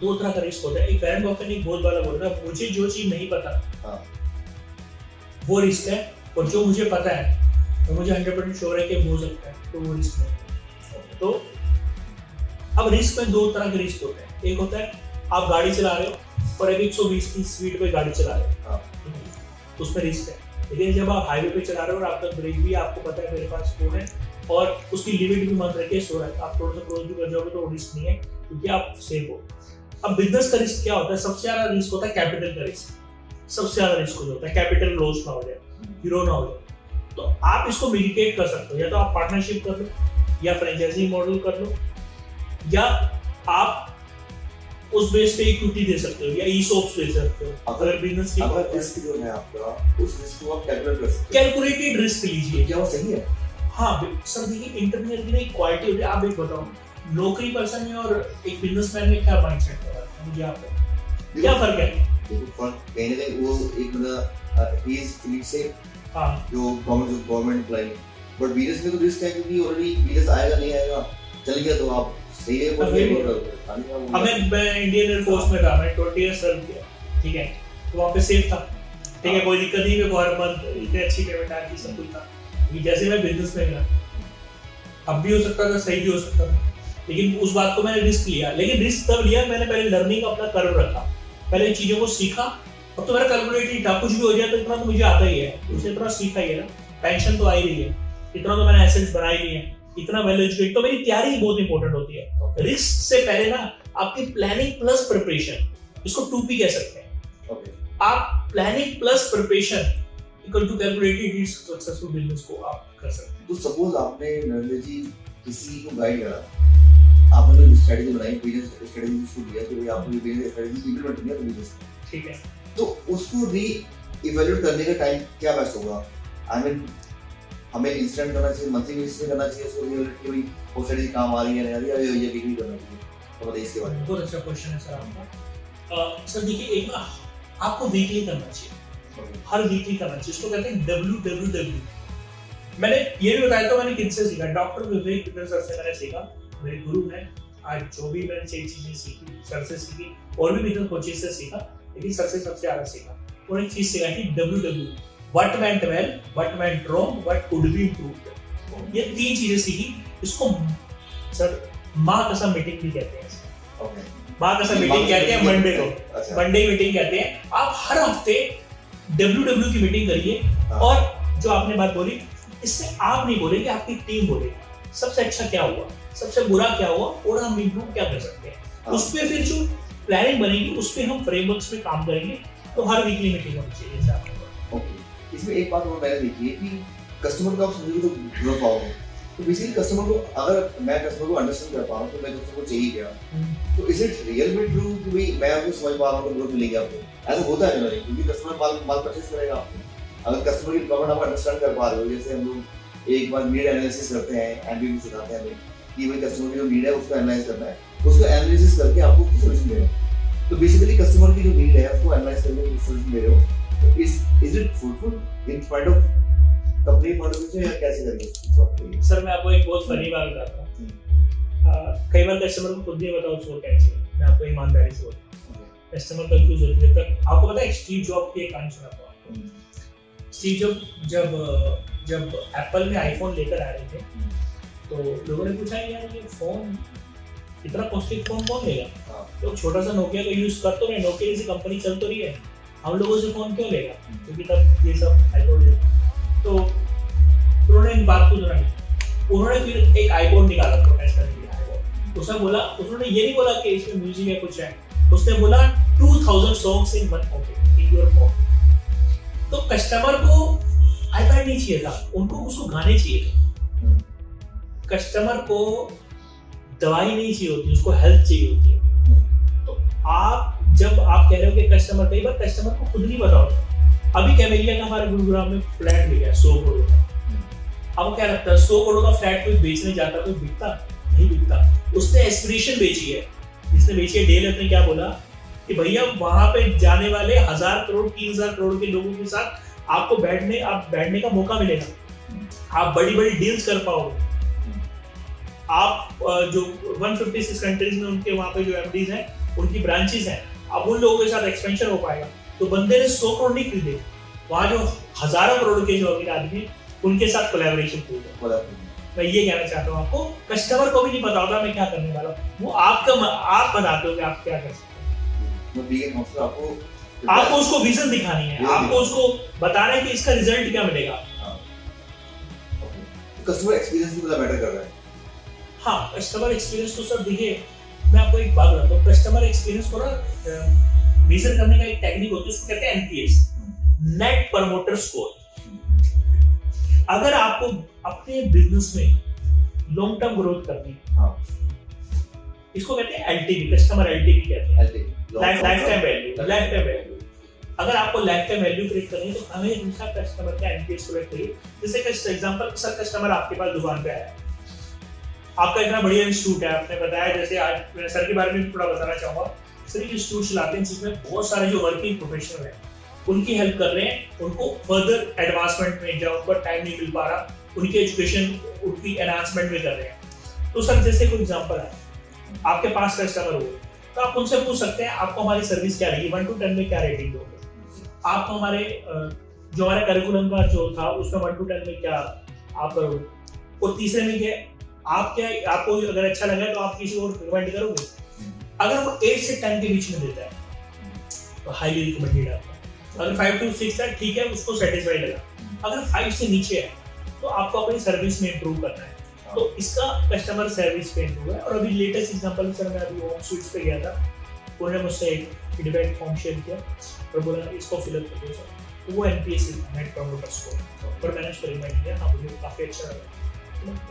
2 तरह का रिस्क होता है। एक वैरेन बफेट ने बहुत बार बोल रहा है, मुझे जो चीज नहीं पता वो रिस्क है, और जो मुझे पता है तो मुझे 100% श्योर है कि हो सकता है, तो वो रिस्क नहीं। तो अब रिस्क में 2 तरह के रिस्क होते हैं। एक होता है आप गाड़ी चला रहे हो और 120 की स्पीड पे गाड़ी चला रहे हो, उसमें रिस्क है। लेकिन जब आप हाईवे पे चला रहे हो और आपका ब्रेक भी आपको पता है मेरे पास फोन है और उसकी लिमिट भी मान रखे सो रहा है, आप थोड़ा सा क्रॉस भी कर जाओगे तो रिस्क नहीं है, क्योंकि आप सेफ हो। अब बिजनेस का रिस्क क्या होता है? सबसे ज्यादा रिस्क होता है कैपिटल का रिस्क। सबसे ज्यादा रिस्क हो जाता है कैपिटल लॉस ना हो जाए, जीरो ना हो जाए। तो आप इसको मिटिगेट कर सकते हो, या तो आप पार्टनरशिप कर लो, या फ्रेंचाइजी मॉडल कर लो, या आप उस बेस पे इक्विटी दे सकते हो, या ईसॉप्स दे सकते हो। अगर बिजनेस की अगर रिस्क जो है आपका, उस रिस्क को आप कैलकुलेट कर सकते हो। कैलकुलेटेड रिस्क लीजिए। क्या वो सही है? हाँ सर देखिए इंटरप्रेन्योर की ना एक क्वालिटी होती है। आप एक बताओ नौकरी पर्सन में और एक बिजनेसमैन में क्या माइंडसेट है, मुझे आप बताओ क्या फर्क है? देखो फर्क कहीं ना कहीं वो एक मतलब ही इज फील्ड से हाँ जो गवर्नमेंट एम्प्लॉय, बट बिजनेस में तो रिस्क है क्योंकि ऑलरेडी बिजनेस आएगा नहीं आएगा, चल गया तो आप सही है अब मैं इंडियन एयरफोर्स में था, मैं 20 इयर्स सर्व किया, ठीक है, तो वहाँ पे सेफ था, ठीक है, कोई दिक्कत नहीं, मेरे को हर मंथ इतनी अच्छी पेमेंट आती, सब कुछ था। लेकिन जैसे मैं बिजनेस में गया, अब भी हो सकता था, सही भी हो सकता था, लेकिन उस बात को मैंने रिस्क लिया। लेकिन रिस्क तब लिया मैंने पहले लर्निंग अपना कर्व रखा, पहले चीजों को सीखा। अब तो मेरा कैलकुलेट ही था, कुछ भी हो जाए तो इतना तो मुझे आता ही है, उसे इतना सीखा ही है ना, पेंशन तो आ ही रही है, इतना तो मैंने एसेट्स बनाए ही है, इतना वेल एजुकेटेड, तो मेरी तैयारी बहुत इंपॉर्टेंट होती है। रिस्क से पहले ना आपकी प्लानिंग प्लस प्रिपरेशन, इसको 2P कह सकते हैं। आप planning plus preparation equal to calculated risk successful business को आप कर सकते हैं। तो सपोज आपने नरेंद्र जी किसी को गाइड करा, आपने कोई स्ट्रेटजी बनाई, बिजनेस स्ट्रेटजी शुरू किया, तो भाई आपने ये बिजनेस स्ट्रेटजी इंप्लीमेंट किया बिजनेस, ठीक है, तो उसको री इवैल्यूएट करने का टाइम क्या बेस्ट होगा? आई मीन हमें इंस्टेंट करना चाहिए, मंथली बेसिस पे करना चाहिए इसको रिवैल्यूएट कि भाई वो स्ट्रेटजी काम आ रही है नहीं आ रही है, या वीकली करना चाहिए? तो बताइए इसके बारे में। बहुत अच्छा क्वेश्चन है सर आपका। सर देखिए एक ना आपको वीकली करना चाहिए, हर वीकली करना चाहिए, इसको कहते हैं WWW। मैंने ये भी बताया था मैंने किनसे सीखा, डॉक्टर विवेक विपिन सर से मैंने सीखा, मेरे गुरु हैं। आज जो भी मैंने चीजें सीखी सर से सीखी, और भी बिजनेस कोचेस से सीखा, लेकिन सर से सबसे ज्यादा सीखा। और एक चीज सीखा कि WW, what went well, what went wrong, what could be improved, ये 3 चीजें सीखी। इसको सर माँ कसम मीटिंग भी कहते हैं, माँ कसम मीटिंग कहते हैं मंडे को, मंडे मीटिंग कहते हैं। आप हर हफ्ते WW की मीटिंग करिए, और जो आपने बात बोली इससे आप नहीं बोलेंगे, आपकी टीम बोलेगी सबसे अच्छा क्या हुआ, सबसे बुरा क्या हुआ, और हम इम्प्रूव क्या कर सकते हैं। उस पे फिर जो प्लानिंग बनेगी उस पे हम फ्रेमवर्क्स पे काम करेंगे। तो हर वीकली मीटिंग होनी चाहिए जैसे आपने। ओके, इसमें एक बात और मैंने देखी है कि कस्टमर को आप समझोगे तो ग्रो पाओगे। तो बेसिकली कस्टमर को, अगर मैं कस्टमर को अंडरस्टैंड कर पा रहा हूँ तो मैं कस्टमर को चाहिए क्या, तो इज इट रियल में ट्रू कि भाई मैं आपको समझ पा रहा हूँ तो ग्रोथ मिलेगी आपको? ऐसा होता है जनरली, क्योंकि कस्टमर माल परचेज करेगा आपको। अगर कस्टमर की रिक्वायरमेंट आप अंडरस्टैंड कर पा रहे हो, जैसे हम लोग एक बार नीड एनालिसिस करते हैं, एमबीबी सिखाते हैं हमें कि भाई कस्टमर की जो नीड है उसको एनालाइज करना है, उसको एनालिसिस करके आपको उसको सोल्यूशन देना है। तो बेसिकली कस्टमर की जो नीड है उसको एनालाइज करके सोल्यूशन दे रहे हो, तो is it fruitful in point of company point of view से, या कैसे करेंगे? सर मैं आपको एक बहुत फनी बात बताता हूँ। कई बार कस्टमर को खुद नहीं बताओ उसको क्या चाहिए, मैं आपको ईमानदारी से बोलता हूँ, कस्टमर कंफ्यूज होती है। तक आपको पता है स्टीव जॉब की एक कहानी सुनाता हूँ आपको। स्टीव जॉब जब एप्पल में आईफोन लेकर आ रहे थे, तो लोगों ने पूछा यार ये फोन इतना कॉस्टली फोन कौन लेगा, तो छोटा सा नोकिया का यूज कर तो रहे, नोकिया जैसी कंपनी चल तो रही है, हम लोगों से फोन क्यों लेगा, क्योंकि तब ये सब आईफोन। तो उन्होंने इन बात को सुना, उन्होंने फिर एक आईफोन निकाला प्रोटेस्ट करने के लिए। उसने बोला, उन्होंने ये नहीं बोला कि इसमें म्यूजिक है कुछ है, उसने बोला 2000 songs in one pocket, in your pocket. तो कस्टमर को आईपैड नहीं चाहिए था, उनको उसको गाने चाहिए थे। कस्टमर को दवाई नहीं चाहिए होती, उसको हेल्थ चाहिए होती है। तो आप जब आप कह रहे हो कि कस्टमर, कई बार कस्टमर को खुद नहीं पता होता। अभी कैमेलिया का हमारे गुरुग्राम में फ्लैट मिल गया 100 करोड़ का। अब क्या लगता है 100 करोड़ का फ्लैट कोई बेचने जाता, कोई बिकता नहीं बिकता। उसने एस्पिरेशन बेची है, जिसने बेची है डीएलएफ ने क्या बोला कि भैया वहां पे जाने वाले 1000 करोड़ 3000 करोड़ के लोगों के साथ आपको बैठने का मौका मिलेगा, आप बड़ी बड़ी डील्स कर पाओगे। आप जो 156 कंट्रीज में उनके वहां पे जो एमडीज हैं, उनकी ब्रांचेस हैं, अब उन लोगों के साथ एक्सपेंशन हो पाएगा। तो बंदे ने 100 करोड़ नहीं खरीदे, वहां जो हजारों करोड़ के जो अमीर आदमी उनके साथ कोलैबोरेशन खरीदे। मैं ये कहना चाहता हूँ आपको, कस्टमर को भी नहीं पता होता मैं क्या करने वाला हूँ, वो आप बताते हो कि आप क्या कर सकते हो। आपको उसको विजन दिखानी है, आपको उसको बताना है कि इसका रिजल्ट क्या मिलेगा। कस्टमर एक्सपीरियंस भी मैटर कर रहा है। हाँ, कस्टमर एक्सपीरियंस तो सर देखिए, मैं आपको एक बात बताता हूँ, कस्टमर एक्सपीरियंस को ना मेजर करने का एक टेक्निक होती है, उसको कहते हैं एनपीएस, नेट प्रमोटर स्कोर। अगर आपको अपने बिजनेस में लॉन्ग टर्म ग्रोथ करनी है, इसको कहते हैं एलटीवी, कस्टमर एलटीवी कहते हैं, लाइफ टाइम वैल्यू। अगर आपको लाइफ टाइम वैल्यू क्रिएट करनी है तो हमें हमेशा कस्टमर का एनपीएस कलेक्ट करिए। जैसे कि एग्जांपल, सर कस्टमर आपके पास दुकान पे आया, आपका इतना बढ़िया इंस्टीट्यूट है, आपने बताया, जैसे आज मैं सर के बारे में थोड़ा बताना चाहूंगा। सर एक इंस्टीट्यूट चलाते हैं जिसमें बहुत सारे जो वर्किंग प्रोफेशनल हैं उनकी हेल्प कर रहे हैं, उनको फर्दर एडवांसमेंट में, जब उनको टाइम नहीं मिल पा रहा, उनकी एजुकेशन, उनकी एनहांसमेंट में कर रहे हैं। तो सर जैसे कोई एग्जांपल है, आपके पास कस्टमर हो तो आप उनसे पूछ सकते हैं आपको हमारी सर्विस क्या लगी, 1 to 10 में क्या रेटिंग दोगे। आपको हमारे जो हमारे करिकुलम का जो था उसमें 1 to 10 में क्या आप करोगे, और तीसरे में क्या आप क्या, आपको अगर अच्छा लगा तो आप किसी और रिकमेंड करोगे। अगर वो 8 से 10 के बीच में देता है तो हाईली रिकमेंडेड आपका। अगर 5 to 6 है ठीक है, उसको सेटिस्फाई लगा। अगर 5 से नीचे है तो आपको अपनी सर्विस में इंप्रूव करना है। तो इसका कस्टमर सर्विस पे इंप्रूव है। और अभी लेटेस्ट एग्जांपल सर, मैं अभी होम स्वीट्स पे गया था, उन्होंने मुझसे एक फीडबैक फॉर्म शेयर किया और बोला इसको फिल अप कर दो सर, तो वो एनपीएस नेट प्रमोटर स्कोर पर मैंने उसको रिमाइंड किया। हाँ, मुझे काफ़ी अच्छा लगा।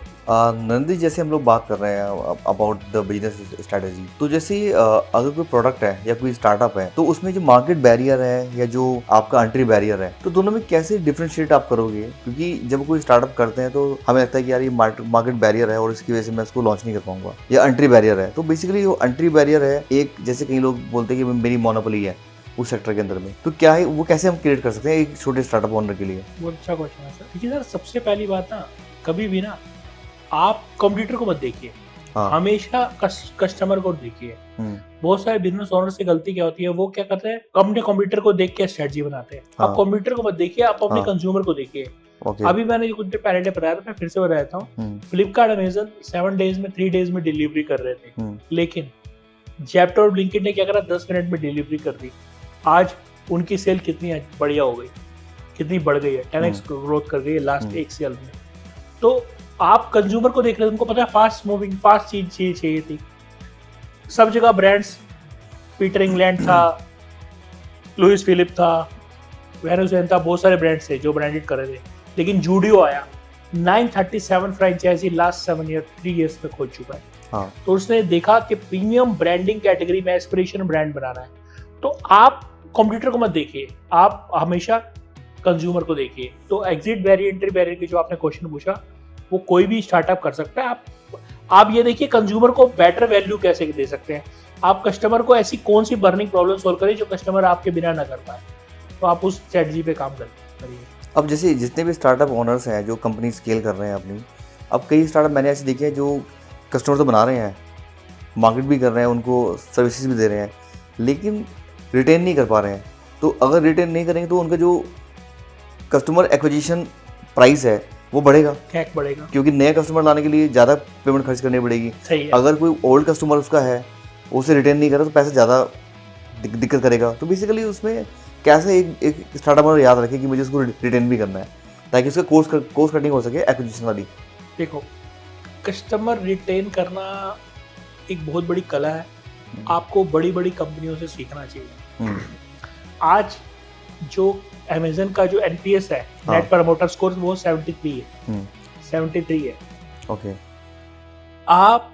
नंदी, जैसे हम लोग बात कर रहे हैं अबाउट द बिजनेस स्ट्रेटेजी, तो जैसे अगर कोई प्रोडक्ट है या कोई स्टार्टअप है तो उसमें जो मार्केट बैरियर है या जो आपका एंट्री बैरियर है, तो दोनों में कैसे डिफरेंशिएट आप करोगे? क्योंकि जब कोई स्टार्टअप करते हैं तो हमें लगता है कि यार ये मार्केट बैरियर है और इसकी वजह से मैं इसको लॉन्च नहीं कर पाऊंगा, या एंट्री बैरियर है। तो बेसिकली वो एंट्री बैरियर है एक, जैसे कई लोग बोलते हैं कि मेरी मोनोपोली है उस सेक्टर के अंदर में, तो क्या है वो, कैसे हम क्रिएट कर सकते हैं एक छोटे स्टार्टअप ओनर के लिए? बहुत अच्छा क्वेश्चन है सर। देखिए सर, सबसे पहली बात ना, कभी भी ना आप कंप्यूटर को मत देखिए, हाँ। हमेशा कस्टमर को देखिए। बहुत सारे बिजनेस ओनर से गलती क्या होती है, वो क्या करते हैं, अपने कंप्यूटर को देख के स्ट्रेटजी बनाते हैं। हाँ। आप कंप्यूटर को मत देखिए, आप अपने हाँ। कंज्यूमर को देखिए। ओके। अभी मैंने कुछ देर पहले बताया था, मैं फिर से बता देता हूँ। फ्लिपकार्ट, अमेजन 7 डेज में 3 डेज में डिलीवरी कर रहे थे, लेकिन जेप्टो और ब्लिंकिट ने क्या करा, 10 मिनट में डिलीवरी कर दी। आज उनकी सेल कितनी बढ़िया हो गई, कितनी बढ़ गई है, 10x ग्रोथ कर गई है लास्ट 1 साल में। तो आप कंज्यूमर को देख रहे हैं, उनको पता है फास्ट मूविंग, फास्ट चीज चाहिए थी। सब जगह ब्रांड्स, पीटर इंग्लैंड था, लुइस फिलिप था, वेनोसेन था, बहुत सारे ब्रांड्स थे जो ब्रांडेड कर रहे थे। लेकिन जूडियो आया, 937 फ्रेंचाइजी लास्ट 3 ईयर्स में खोल चुका है। हाँ। तो उसने देखा कि प्रीमियम ब्रांडिंग कैटेगरी में एस्पिरेशन ब्रांड बनाना है। तो आप कंप्यूटर को मत देखिए, आप हमेशा कंज्यूमर को देखिए। तो एग्जिट बैरियर, एंट्री बैरियर की जो आपने क्वेश्चन पूछा, वो कोई भी स्टार्टअप कर सकता है। आप ये देखिए कंज्यूमर को बेटर वैल्यू कैसे दे सकते हैं। आप कस्टमर को ऐसी कौन सी बर्निंग प्रॉब्लम सॉल्व करें जो कस्टमर आपके बिना ना कर पाए, तो आप उस स्ट्रेटजी पे काम करिए। अब जैसे जितने भी स्टार्टअप ओनर्स हैं जो कंपनी स्केल कर रहे हैं अपनी, अब कई स्टार्टअप मैंने ऐसे देखे हैं जो कस्टमर तो बना रहे हैं, मार्केट भी कर रहे हैं, उनको सर्विसेज भी दे रहे हैं, लेकिन रिटेन नहीं कर पा रहे हैं। तो अगर रिटेन नहीं करेंगे तो उनका जो कस्टमर एक्विजिशन प्राइस है वो बढ़ेगा, कैक बढ़ेगा, क्योंकि नए कस्टमर लाने के लिए ज़्यादा पेमेंट खर्च करनी पड़ेगी। सही है। अगर कोई ओल्ड कस्टमर उसका है, उसे रिटेन नहीं करे तो पैसा ज़्यादा दिक्कत करेगा। तो बेसिकली उसमें कैसे एक स्टार्टअप ओनर याद रखे कि मुझे उसको रिटेन भी करना है, ताकि उसका कोर्स कटिंग हो सके एक्विजिशन वाली। देखो, कस्टमर रिटेन करना एक बहुत बड़ी कला है, आपको बड़ी बड़ी कंपनियों से सीखना चाहिए। आज जो अमेजन का जो एनपीएस है, नेट प्रमोटर स्कोर, वो 73 है। 73 है। ओके। आप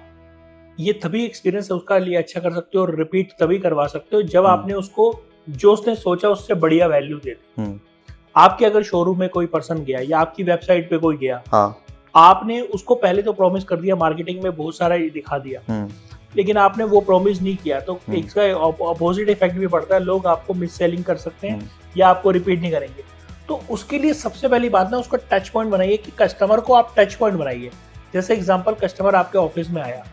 ये तभी एक्सपीरियंस उसका लिए अच्छा कर सकते हो और रिपीट तभी करवा सकते हो जब आपने उसको जो उसने सोचा उससे बढ़िया वैल्यू दे दी। आपके अगर शोरूम में कोई पर्सन गया या आपकी वेबसाइट पे कोई गया, हाँ। आपने उसको पहले तो प्रॉमिस कर दिया, मार्केटिंग में बहुत सारा दिखा दिया, लेकिन आपने वो प्रॉमिस नहीं किया, तो इसका अपोजिट इफेक्ट भी पड़ता है। लोग आपको मिस सेलिंग कर सकते हैं या आपको रिपीट नहीं करेंगे। तो उसके लिए सबसे पहली बात ना, उसका टच पॉइंट बनाइए कि कस्टमर को आप टच पॉइंट बनाइए। जैसे एग्जांपल, कस्टमर आपके ऑफिस में आया,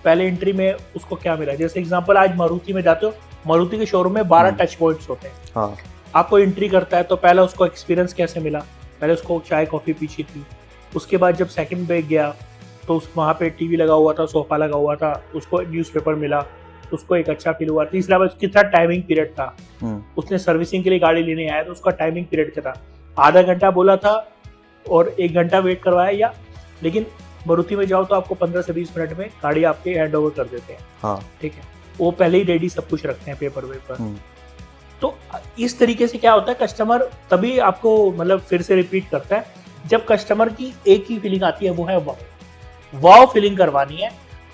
पहले एंट्री में उसको क्या मिला। जैसे एग्जांपल, आज मारुति में जाते हो, मारुति के शोरूम में 12 टच पॉइंट्स होते हैं। हाँ। आपको एंट्री करता है तो पहले उसको एक्सपीरियंस कैसे मिला, पहले उसको चाय कॉफ़ी पीछी थी। उसके बाद जब सेकंड पे गया तो उस वहाँ पे टीवी लगा हुआ था, सोफा लगा हुआ था, उसको न्यूज़पेपर मिला, उसको एक अच्छा फील हुआ। तीसरा बार कितना टाइमिंग पीरियड था, उसने सर्विसिंग के लिए गाड़ी लेने आया तो उसका टाइमिंग पीरियड क्या था, आधा घंटा बोला था और 1 घंटा वेट करवाया। या लेकिन मारुति में जाओ तो आपको 15 से 20 मिनट में गाड़ी आपके हैंड ओवर कर देते हैं। हाँ। ठीक है, वो पहले ही रेडी सब कुछ रखते हैं पेपर वेपर। तो इस तरीके से क्या होता है, कस्टमर तभी आपको मतलब फिर से रिपीट करता है जब कस्टमर की एक ही फीलिंग आती है, वो है वाव फीलिंग करवानी है।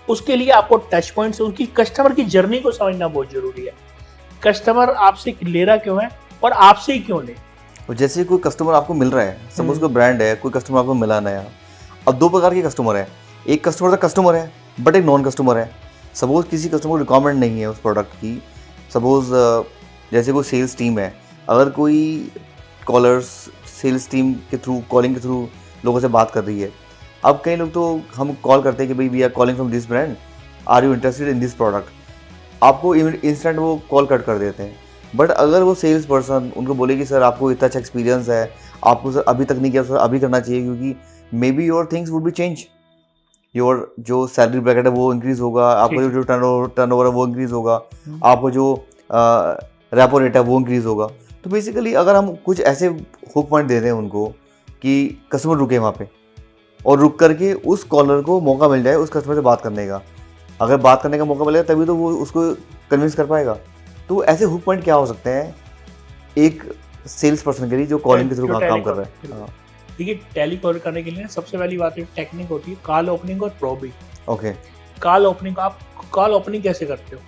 उसके लिए आपको टच पॉइंट्स, उनकी कस्टमर की जर्नी को समझना बहुत जरूरी है। कस्टमर आपसे ले रहा क्यों है और आपसे ही क्यों ले। और जैसे कोई कस्टमर आपको मिल रहा है, सपोज कोई ब्रांड है, कोई कस्टमर आपको मिला नया। अब दो प्रकार के कस्टमर है, एक कस्टमर का कस्टमर है बट एक नॉन कस्टमर है। सपोज किसी कस्टमर को रिक्वायरमेंट नहीं है उस प्रोडक्ट की, सपोज जैसे कोई सेल्स टीम है, अगर कोई कॉलर्स सेल्स टीम के थ्रू, कॉलिंग के थ्रू लोगों से बात कर रही है। अब कई लोग तो हम कॉल करते हैं कि भाई we are calling from this brand, are you interested in this product, आपको इंस्टेंट वो कॉल कट कर देते हैं। बट अगर वो सेल्स पर्सन उनको बोले कि सर आपको इतना अच्छा एक्सपीरियंस है, आपको सर अभी तक नहीं किया, सर अभी करना चाहिए, क्योंकि may be your things would be change, your जो सैलरी ब्रैकेट है वो इंक्रीज़ होगा, आपका जो टर्नओवर है वो इंक्रीज़ होगा, आपको जो रेपो रेट है वो इंक्रीज़ होगा। तो बेसिकली अगर हम कुछ ऐसे हुक पॉइंट दे दें उनको कि कस्टमर रुके वहाँ पे और रुक करके उस कॉलर को मौका मिल जाए उस कस्टमर से बात करने का, अगर बात करने का मौका मिलेगा तभी तो वो उसको कन्विंस कर पाएगा। तो ऐसे हुक पॉइंट क्या हो सकते हैं एक सेल्स पर्सन के लिए जो कॉलिंग के थ्रू काम कर रहा है? हाँ। देखिए, टैली कॉल करने के लिए सबसे पहली बात है टेक्निक होती है कॉल ओपनिंग और प्रॉबिंग। ओके। कॉल ओपनिंग, आप कॉल ओपनिंग कैसे करते हो?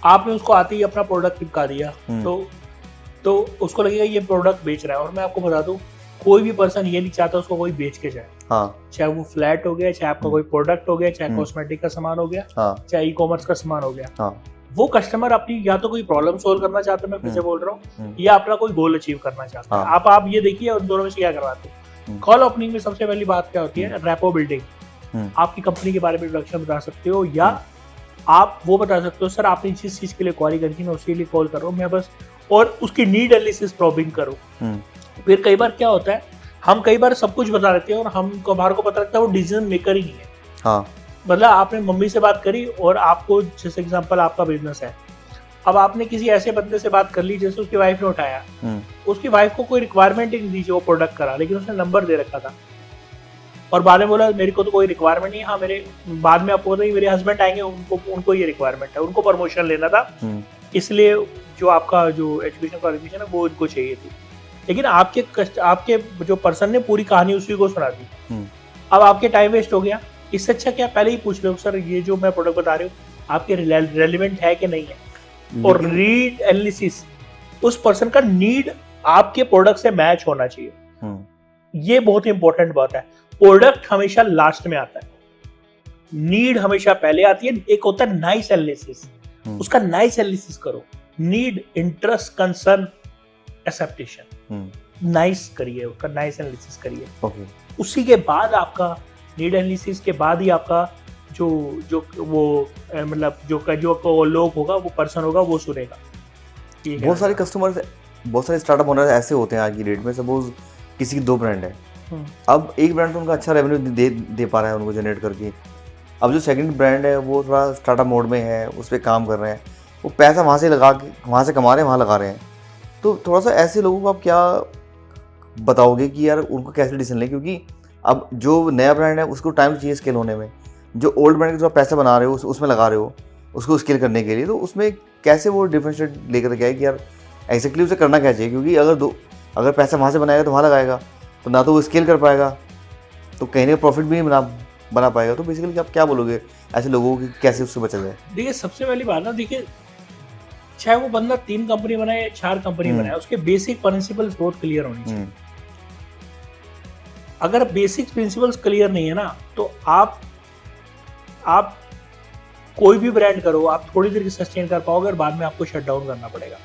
आपने उसको आते ही अपना प्रोडक्ट चिपका दिया तो उसको लगेगा ये प्रोडक्ट बेच रहा है। और मैं आपको बता दूं, कोई भी पर्सन ये नहीं चाहता उसको कोई बेच के जाए। हाँ। चाहे वो फ्लैट हो गया, चाहे आपका कोई प्रोडक्ट हो गया, चाहे कॉस्मेटिक का सामान हो गया, हाँ। चाहे ई कॉमर्स का सामान हो गया। हाँ। वो कस्टमर अपनी या तो कोई प्रॉब्लम सोल्व करना चाहता है, मैं फिर से बोल रहा हूँ, या अपना कोई गोल अचीव करना चाहता है। हाँ। आप ये देखिए उन दोनों में से क्या करवाते हैं। कॉल ओपनिंग में सबसे पहली बात क्या होती है? Rapport building. आपकी कंपनी के बारे में इंट्रोडक्शन बता सकते हो, या आप वो बता सकते हो सर आपने जिस चीज के लिए क्वारी करी थी मैं उसके लिए कॉल कर रहा हूँ, मैं बस, और उसकी नीड एनालिसिस प्रॉबिंग करो। फिर कई बार क्या होता है, हम कई बार सब कुछ बता देते हैं और हमको बाहर को पता लगता है वो डिसीजन मेकर ही नहीं है। हाँ। मतलब आपने मम्मी से बात करी और आपको, जैसे एग्जांपल आपका बिजनेस है, अब आपने किसी ऐसे बंदे से बात कर ली जैसे उसकी वाइफ ने उठाया, उसकी वाइफ को कोई रिक्वायरमेंट ही नहीं थी वो प्रोडक्ट करा, लेकिन उसने नंबर दे रखा था और बाद में बोला मेरे को तो कोई रिक्वायरमेंट नहीं। हाँ, मेरे बाद में आपको पता है मेरे हस्बैंड आएंगे, उनको ये रिक्वायरमेंट है, उनको प्रमोशन लेना था, इसलिए जो आपका जो एजुकेशन क्वालिफिकेशन है वो उनको चाहिए थी। लेकिन आपके जो पर्सन ने पूरी कहानी उसी को सुना दी। अब आपके टाइम वेस्ट हो गया। इससे अच्छा क्या पहले ही पूछ लो सर ये जो मैं प्रोडक्ट बता रही हूँ आपके रेलिवेंट है कि नहीं है, और रीड एनालिसिस, उस पर्सन का नीड आपके प्रोडक्ट से मैच होना चाहिए। ये बहुत इंपॉर्टेंट बात है। प्रोडक्ट हमेशा लास्ट में आता है, नीड हमेशा पहले आती है। एक होता है नाइस एनालिसिस, उसका नाइस एनालिसिस करो, need, interest, concern, acceptation, nice करिए, उसका नाइस एनालिसिस करिए। उसी के बाद आपका नीड एनालिसिस के बाद ही आपका जो वो मतलब जो लोग होगा, वो पर्सन होगा, वो सुनेगा। बहुत सारे कस्टमर्स, बहुत सारे स्टार्टअप ओनर ऐसे होते हैं आज की डेट में। सपोज किसी की 2 ब्रांड है, अब एक ब्रांड तो उनका अच्छा रेवेन्यू दे पा रहा है उनको जनरेट करके, अब जो सेकंड ब्रांड है वो थोड़ा स्टार्टअप मोड में है, उस पर काम कर रहे हैं, वो पैसा वहाँ से लगा के वहाँ से कमा रहे हैं, वहाँ लगा रहे हैं। तो थोड़ा सा ऐसे लोगों को आप क्या बताओगे कि यार उनको कैसे डिसीजन लें? क्योंकि अब जो नया ब्रांड है उसको टाइम चाहिए स्केल होने में, जो ओल्ड ब्रांड के जो आप पैसा बना रहे हो उसमें लगा रहे हो उसको स्केल करने के लिए, तो उसमें कैसे वो डिफरेंशिएट लेकर के आए कि यार एग्जैक्टली उसे करना क्या चाहिए? क्योंकि अगर पैसा वहाँ से बनाएगा तो वहाँ लगाएगा, तो ना तो वो स्केल कर पाएगा, तो कहीं ना प्रॉफिट भी नहीं बना पाएगा। तो बेसिकली आप क्या बोलोगे ऐसे लोगों की कैसे उससे बचा जाए? देखिए, सबसे पहली बात ना, देखिए चाहे वो बंदा 3 कंपनी बनाए या 4 कंपनी बनाए, उसके बेसिक प्रिंसिपल्स बहुत क्लियर होने चाहिए। अगर बेसिक प्रिंसिपल्स क्लियर नहीं है ना, तो आप कोई भी ब्रांड करो, आप थोड़ी देर की सस्टेन कर पाओगे और बाद में आपको शट डाउन करना पड़ेगा।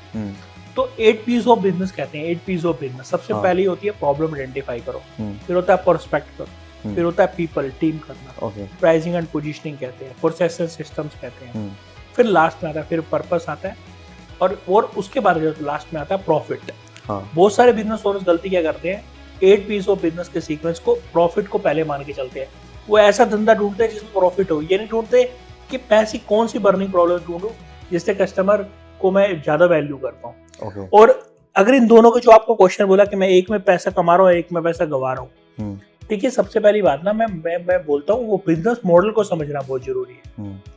तो 8 पीस ऑफ बिजनेस कहते हैं, 8 पीस ऑफ बिजनेस। सबसे पहली होती है प्रॉब्लम आइडेंटिफाई करो, फिर होता है प्रोस्पेक्ट करो, फिर होता है पीपल, टीम करना, प्राइसिंग एंड पोजीशनिंग कहते हैं, प्रोसेस एंड सिस्टम्स कहते हैं, फिर लास्ट में आता है, फिर पर्पस आता है, और उसके बाद लास्ट में आता है प्रॉफिट। बहुत सारे बिजनेस ओनर्स गलती क्या करते हैं, 8 पीस ऑफ बिजनेस के सीक्वेंस को, प्रॉफिट को पहले मान के चलते हैं। वो ऐसा धंधा ढूंढते हैं जिसमें प्रॉफिट हो, ये नहीं ढूंढते कि पैसे कौन सी बर्निंग प्रॉब्लम ढूंढूं जिससे कस्टमर को मैं ज्यादा वैल्यू कर पाऊं। और अगर इन दोनों को जो आपको क्वेश्चन बोला कि मैं एक में पैसा कमा रहा हूँ, एक में पैसा गवा रहा हूँ, देखिए सबसे पहली बात ना, मैं बोलता हूँ वो बिजनेस मॉडल को समझना बहुत जरूरी है।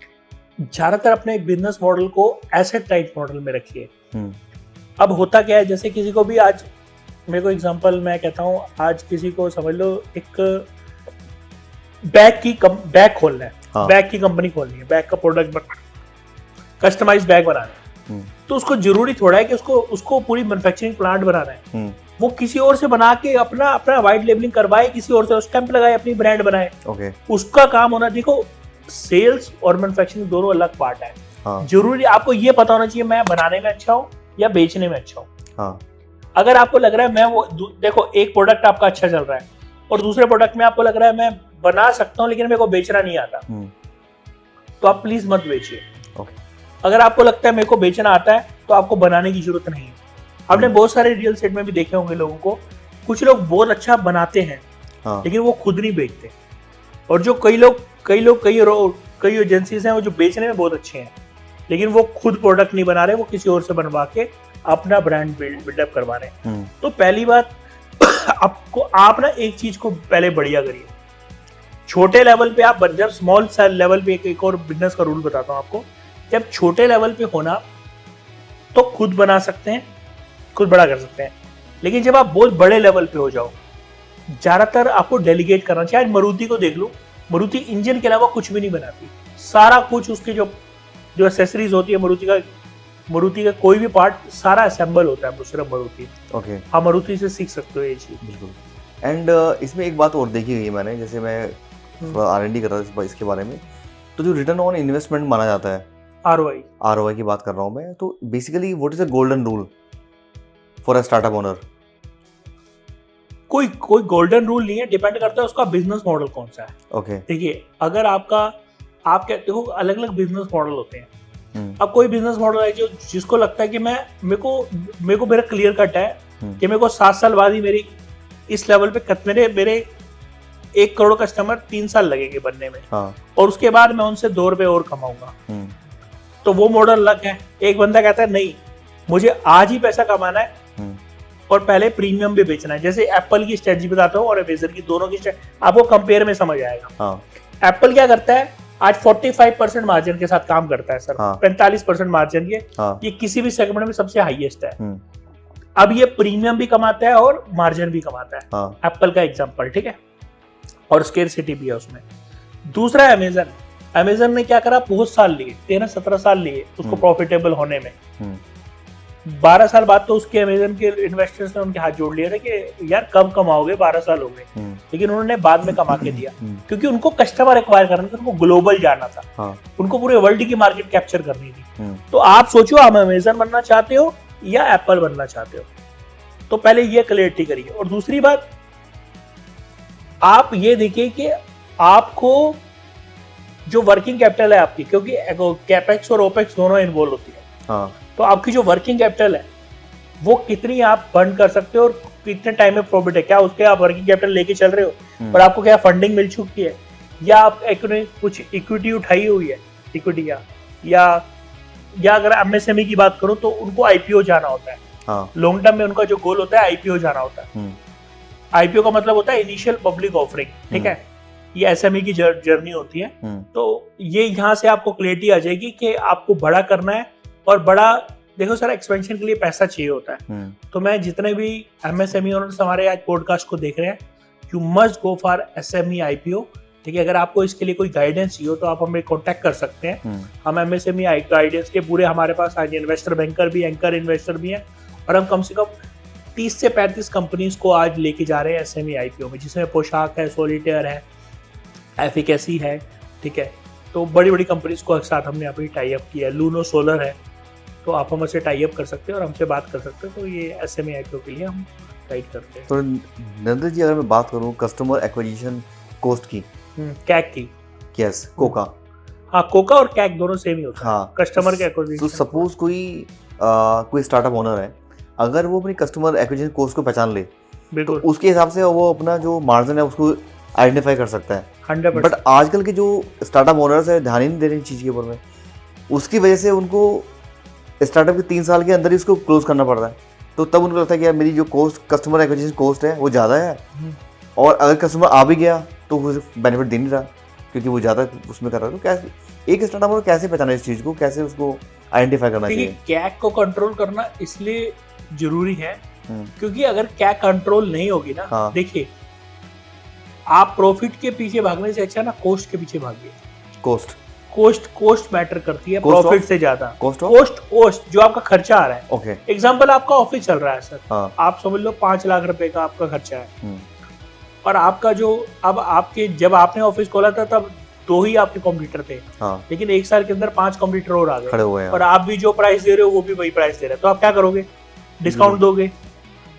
ज्यादातर अपने बिजनेस मॉडल को एसेट टाइप मॉडल में रखिए। अब होता क्या है, जैसे किसी को भी आज, मेरे को एग्जांपल मैं कहता हूँ, आज किसी को समझ लो एक बैग खोलना है, बैग की कंपनी खोलनी है, बैग का प्रोडक्ट कस्टमाइज बैग बनाना है, तो उसको जरूरी थोड़ा है कि उसको पूरी मैन्युफैक्चरिंग प्लांट बनाना है। वो किसी और से बना के अपना वाइट लेबलिंग करवाए, किसी और से स्टैंप लगाए, अपनी ब्रांड बनाए, उसका काम होना। देखो, सेल्स और मैन्युफैक्चरिंग दोनों अलग पार्ट है। जरूरी आपको ये पता होना चाहिए मैं बनाने में अच्छा हूँ या बेचने में अच्छा हूँ। अगर आपको लग रहा है मैं वो देखो, एक प्रोडक्ट आपका अच्छा चल रहा है और दूसरे प्रोडक्ट में आपको लग रहा है मैं बना सकता हूँ लेकिन मेरे को बेचना नहीं आता, तो आप प्लीज मत बेचिए। अगर आपको लगता है मेरे को बेचना आता है तो आपको बनाने की जरूरत नहीं है। आपने बहुत सारे रियल एस्टेट में भी देखे होंगे लोगों को, कुछ लोग बहुत अच्छा बनाते हैं लेकिन वो खुद नहीं बेचते, और जो कई एजेंसीज हैं वो जो बेचने में बहुत अच्छे हैं लेकिन वो खुद प्रोडक्ट नहीं बना रहे, वो किसी और से बनवा के अपना ब्रांड बिल्डअप करवा रहे हैं। तो पहली बात आप ना एक चीज को पहले बढ़िया करिए। छोटे लेवल पे आप जब स्मॉल सेल लेवल पे एक और बिजनेस का रूल बताता हूँ आपको, जब छोटे लेवल पे होना तो खुद बना सकते हैं, खुद बड़ा कर सकते हैं, लेकिन जब आप बहुत बड़े लेवल पे हो जाओ ज्यादातर आपको डेलीगेट करना चाहिए। आज मारुति को देख लो, मारुति इंजन के अलावा कुछ भी नहीं बनाती, सारा कुछ उसके जो एक्सेसरीज होती है मारुति का कोई भी पार्ट सारा असेंबल होता है सिर्फ मारुति। हाँ, मारुति से सीख सकते हो ये चीज। बिल्कुल। एंड इसमें एक बात और देखी गई मैंने, जैसे मैं R&D कर रहा था इसके बारे में, तो जो रिटर्न ऑन इन्वेस्टमेंट माना जाता है, ROI की बात कर रहा हूँ मैं, तो basically what is the golden rule for a startup owner? कोई गोल्डन रूल नहीं है, डिपेंड करता है उसका बिजनेस मॉडल कौन सा है। देखिए, अगर आप कहते हो अलग अलग बिजनेस मॉडल होते हैं। अब कोई बिजनेस मॉडल है जिसको लगता है कि मेरे को मेरा क्लियर कट है कि मेरे को 7 साल बाद ही मेरी इस लेवल पे मेरे 1 करोड़ कस्टमर 3 साल लगेंगे बनने में, और उसके बाद मैं उनसे 2 रुपए और कमाऊंगा, तो वो मॉडल अलग है। एक बंदा कहता है नहीं, मुझे आज ही पैसा कमाना है और पहले प्रीमियम भी बेचना है। जैसे एप्पल की स्ट्रेटजी बताता हूँ और अमेज़न की, दोनों की आपको कंपेयर में समझ आएगा। एप्पल क्या करता है, आज 45% मार्जिन के साथ काम करता है सर। 45% मार्जिन ये किसी भी सेगमेंट में सबसे हाईएस्ट है। अब ये प्रीमियम भी कमाता है और मार्जिन भी कमाता है, एप्पल का एग्जांपल, ठीक है, और स्केर्सिटी भी है उसमें। दूसरा है अमेज़न ने क्या करा, बहुत साल लिए, 13-17 साल लिए उसको प्रॉफिटेबल होने में। 12 साल बाद तो उसके अमेज़न के इन्वेस्टर्स ने उनके हाथ जोड़ लिए थे कि यार कब कमाओगे, 12 साल हो गए, लेकिन उन्होंने बाद में कमा के दिया, क्योंकि उनको कस्टमर एक्वायर करना था, उनको ग्लोबल जाना था, उनको पूरे वर्ल्ड की मार्केट कैप्चर करनी थी। तो आप सोचो, आप अमेज़न बनना चाहते हो या एप्पल बनना चाहते हो, तो पहले ये क्लियरिटी करिए। और दूसरी बात, आप ये देखिए कि आपको जो वर्किंग कैपिटल है आपकी, क्योंकि कैपेक्स और ओपेक्स दोनों इन्वॉल्व होती है, तो आपकी जो वर्किंग कैपिटल है वो कितनी आप फंड कर सकते हो और कितने टाइम में प्रॉफिट है, क्या उसके आप वर्किंग कैपिटल लेके चल रहे हो और आपको क्या फंडिंग मिल चुकी है, या आप कुछ इक्विटी उठाई हुई है, इक्विटी या अगर MSME की बात करूं तो उनको IPO जाना होता है। लॉन्ग टर्म में उनका जो गोल होता है IPO जाना होता है। IPO का मतलब होता है इनिशियल पब्लिक ऑफरिंग, ठीक है, ये SME की जर्नी होती है। तो ये यहाँ से आपको क्लैरिटी आ जाएगी कि आपको बड़ा करना है, और बड़ा देखो सर, एक्सपेंशन के लिए पैसा चाहिए होता है। तो मैं जितने भी MSME ओनर्स हमारे आज पॉडकास्ट को देख रहे हैं, you must go for SME IPO, ठीक है। अगर आपको इसके लिए कोई गाइडेंस चाहिए हो तो आप हमें कांटेक्ट कर सकते हैं। हम MSME गाइडेंस के पूरे, हमारे पास आज इन्वेस्टर बैंकर भी, एंकर इन्वेस्टर भी हैं, और हम कम से कम 30 से 35 कंपनीज को आज लेके जा रहे हैं SME IPO में, जिसमें पोशाक है, सॉलिटेयर है, एफिकेसी है, ठीक है। तो बड़ी बड़ी कंपनीज को साथ हमने अभी टाई अप किया है, लूनो सोलर है, तो आप हमसे टाई अप कर सकते हैं और हमसे बात कर सकते हैं। तो ये SME IPO के लिए हम गाइड करते हैं। तो नरेंद्र जी, अगर मैं बात करूँ कस्टमर एक्विजिशन कॉस्ट की, कैक की, यस, कोका, हाँ, कोका और कैक दोनों सेम ही होता है, कस्टमर के एक्विजिशन। तो सपोज कोई स्टार्टअप ओनर है, अगर वो अपनी कस्टमर एक्विजिशन कॉस्ट को पहचान ले, तो उसके हिसाब से वो अपना जो मार्जिन है उसको आइडेंटिफाई कर सकता है 100%। बट आजकल के जो स्टार्टअप ओनर्स है ध्यान ही नहीं दे रहे चीज़ के ऊपर में, उसकी वजह से उनको स्टार्टअप के 3 साल के अंदर ही उसको क्लोज करना पड़ रहा है। तो तब उनको लगता है कि यार मेरी जो कॉस्ट, कस्टमर एक्विजिशन कॉस्ट है वो ज़्यादा है, और अगर कस्टमर आ भी गया तो वो बेनिफिट दे नहीं रहा क्योंकि वो ज़्यादा उसमें कर रहा है। तो कैसे एक स्टार्टअप ओनर कैसे पहचाना इस चीज़ को, कैसे उसको आइडेंटिफाई करना चाहिए? कैक को कंट्रोल करना इसलिए जरूरी है क्योंकि अगर कैक कंट्रोल नहीं होगी ना, देखिए, आप प्रॉफिट के पीछे भागने से अच्छा ना कॉस्ट के पीछे भागिए। कोस्ट मैटर करती है Cost of- प्रॉफिट से ज्यादा। कॉस्ट ऑफ कोस्ट जो आपका खर्चा आ रहा है। ओके एग्जाम्पल आपका ऑफिस चल रहा है सर, हाँ आप समझ लो 5 लाख रुपए का आपका खर्चा है, हम्म, और आपका जो अब आपके जब आपने ऑफिस खोला था तब 2 ही आपके कंप्यूटर थे, हाँ लेकिन 1 साल के अंदर 5 कंप्यूटर और आ गए, खड़े हुए हैं और आप भी जो प्राइस दे रहे हो वो भी वही प्राइस दे रहे हो, तो आप क्या करोगे? डिस्काउंट दोगे।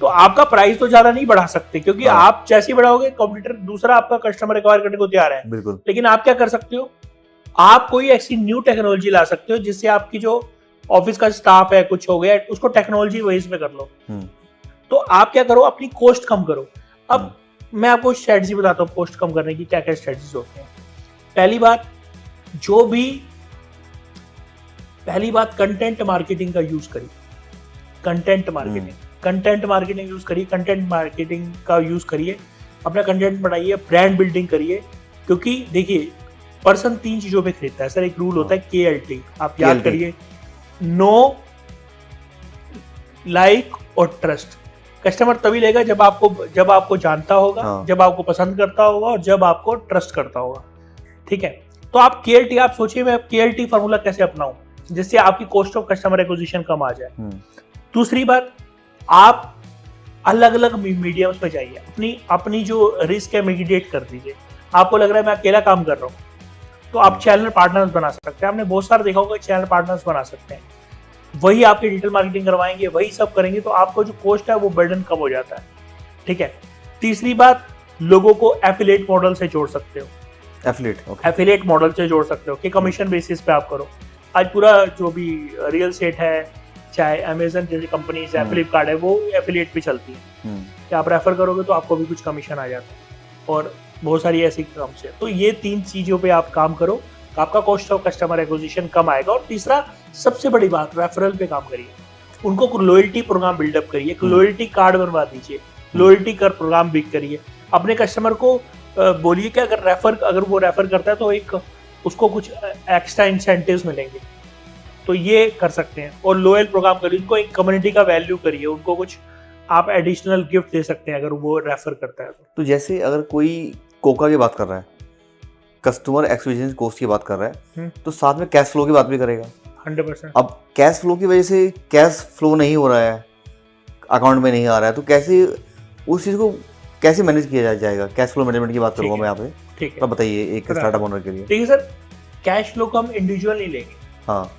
तो आपका प्राइस तो ज्यादा नहीं बढ़ा सकते, क्योंकि हाँ। आप जैसे ही बढ़ाओगे कंप्यूटर दूसरा आपका कस्टमर एक्वायर करने को तैयार है। बिल्कुल लेकिन आप क्या कर सकते हो? आप कोई ऐसी न्यू टेक्नोलॉजी ला सकते हो जिससे आपकी जो ऑफिस का स्टाफ है, कुछ हो गया, उसको टेक्नोलॉजी बेस में कर लो। हम्म, तो आप क्या करो, अपनी कॉस्ट कम करो। अब मैं आपको स्ट्रेटजी बताता हूँ कॉस्ट कम करने की, क्या क्या स्ट्रेटजीज होते हैं। पहली बात कंटेंट मार्केटिंग का यूज करिए। कंटेंट मार्केटिंग का यूज करिए, अपना कंटेंट बढ़ाइए, ब्रांड बिल्डिंग करिए। क्योंकि देखिए पर्सन 3 चीजों पे खरीदता है सर। एक रूल होता है KLT, आप याद KLT करिए, नो, लाइक और ट्रस्ट। कस्टमर तभी लेगा जब आपको जानता होगा, हाँ। जब आपको पसंद करता होगा और जब आपको ट्रस्ट करता होगा। ठीक है, तो आप KLT, आप सोचिए मैं KLT फार्मूला कैसे अपनाऊं जिससे आपकी कॉस्ट ऑफ कस्टमर एक्विजिशन कम आ जाए। दूसरी बात, आप अलग अलग मीडियम्स में जाइए, अपनी जो रिस्क है मिटिगेट कर दीजिए। आपको लग रहा है मैं अकेला काम कर रहा हूँ, तो आप चैनल पार्टनर्स बना सकते हैं। आपने बहुत सारे देखा होगा, चैनल पार्टनर्स बना सकते हैं, वही आपकी डिजिटल मार्केटिंग करवाएंगे, वही सब करेंगे, तो आपको जो कॉस्ट है वो बर्डन कम हो जाता है। ठीक है, तीसरी बात, लोगों को एफिलिएट मॉडल से जोड़ सकते हो। एफिलिएट मॉडल से जोड़ सकते हो कि कमीशन बेसिस पे आप करो। आज पूरा जो भी रियल एस्टेट है, चाहे अमेजन जैसी कंपनीज है, फ्लिपकार्ट है, वो एफिलिएट पे चलती है कि आप रेफर करोगे तो आपको भी कुछ कमीशन आ जाता है, और बहुत सारी ऐसी कम्स है। तो ये 3 चीजों पे आप काम करो, तो आपका कॉस्ट ऑफ कस्टमर एक्विजिशन कम आएगा। और तीसरा सबसे बड़ी बात, रेफरल पे काम करिए, उनको लॉयल्टी प्रोग्राम बिल्डअप करिए, लॉयल्टी कार्ड बनवा दीजिए, लॉयल्टी कर प्रोग्राम बिक करिए। अपने कस्टमर को बोलिए कि अगर वो रेफर करता है तो उसको कुछ एक्स्ट्रा इंसेंटिव्स मिलेंगे, तो ये कर सकते हैं। और लॉयल प्रोग्राम करिए, उनको एक कम्युनिटी का वैल्यू करिए, उनको कुछ आप एडिशनल गिफ्ट दे सकते हैं अगर वो रेफर करता है तो जैसे अगर कोई कोका की बात कर रहा है, कस्टमर एक्विजिशन कॉस्ट की बात कर रहा है, तो साथ में कैश फ्लो की बात भी करेगा 100%। अब कैश फ्लो की वजह से कैश फ्लो नहीं हो रहा है, अकाउंट में नहीं आ रहा है, तो कैसे उस चीज़ को कैसे मैनेज किया जाएगा? कैश फ्लो मैनेजमेंट की बात करूँगा मैं यहाँ पे। ठीक है, तो बताइए एक स्टार्टअप ओनर के लिए। देखिए सर, कैश फ्लो को हम इंडिविजुअल नहीं लेंगे, हाँ,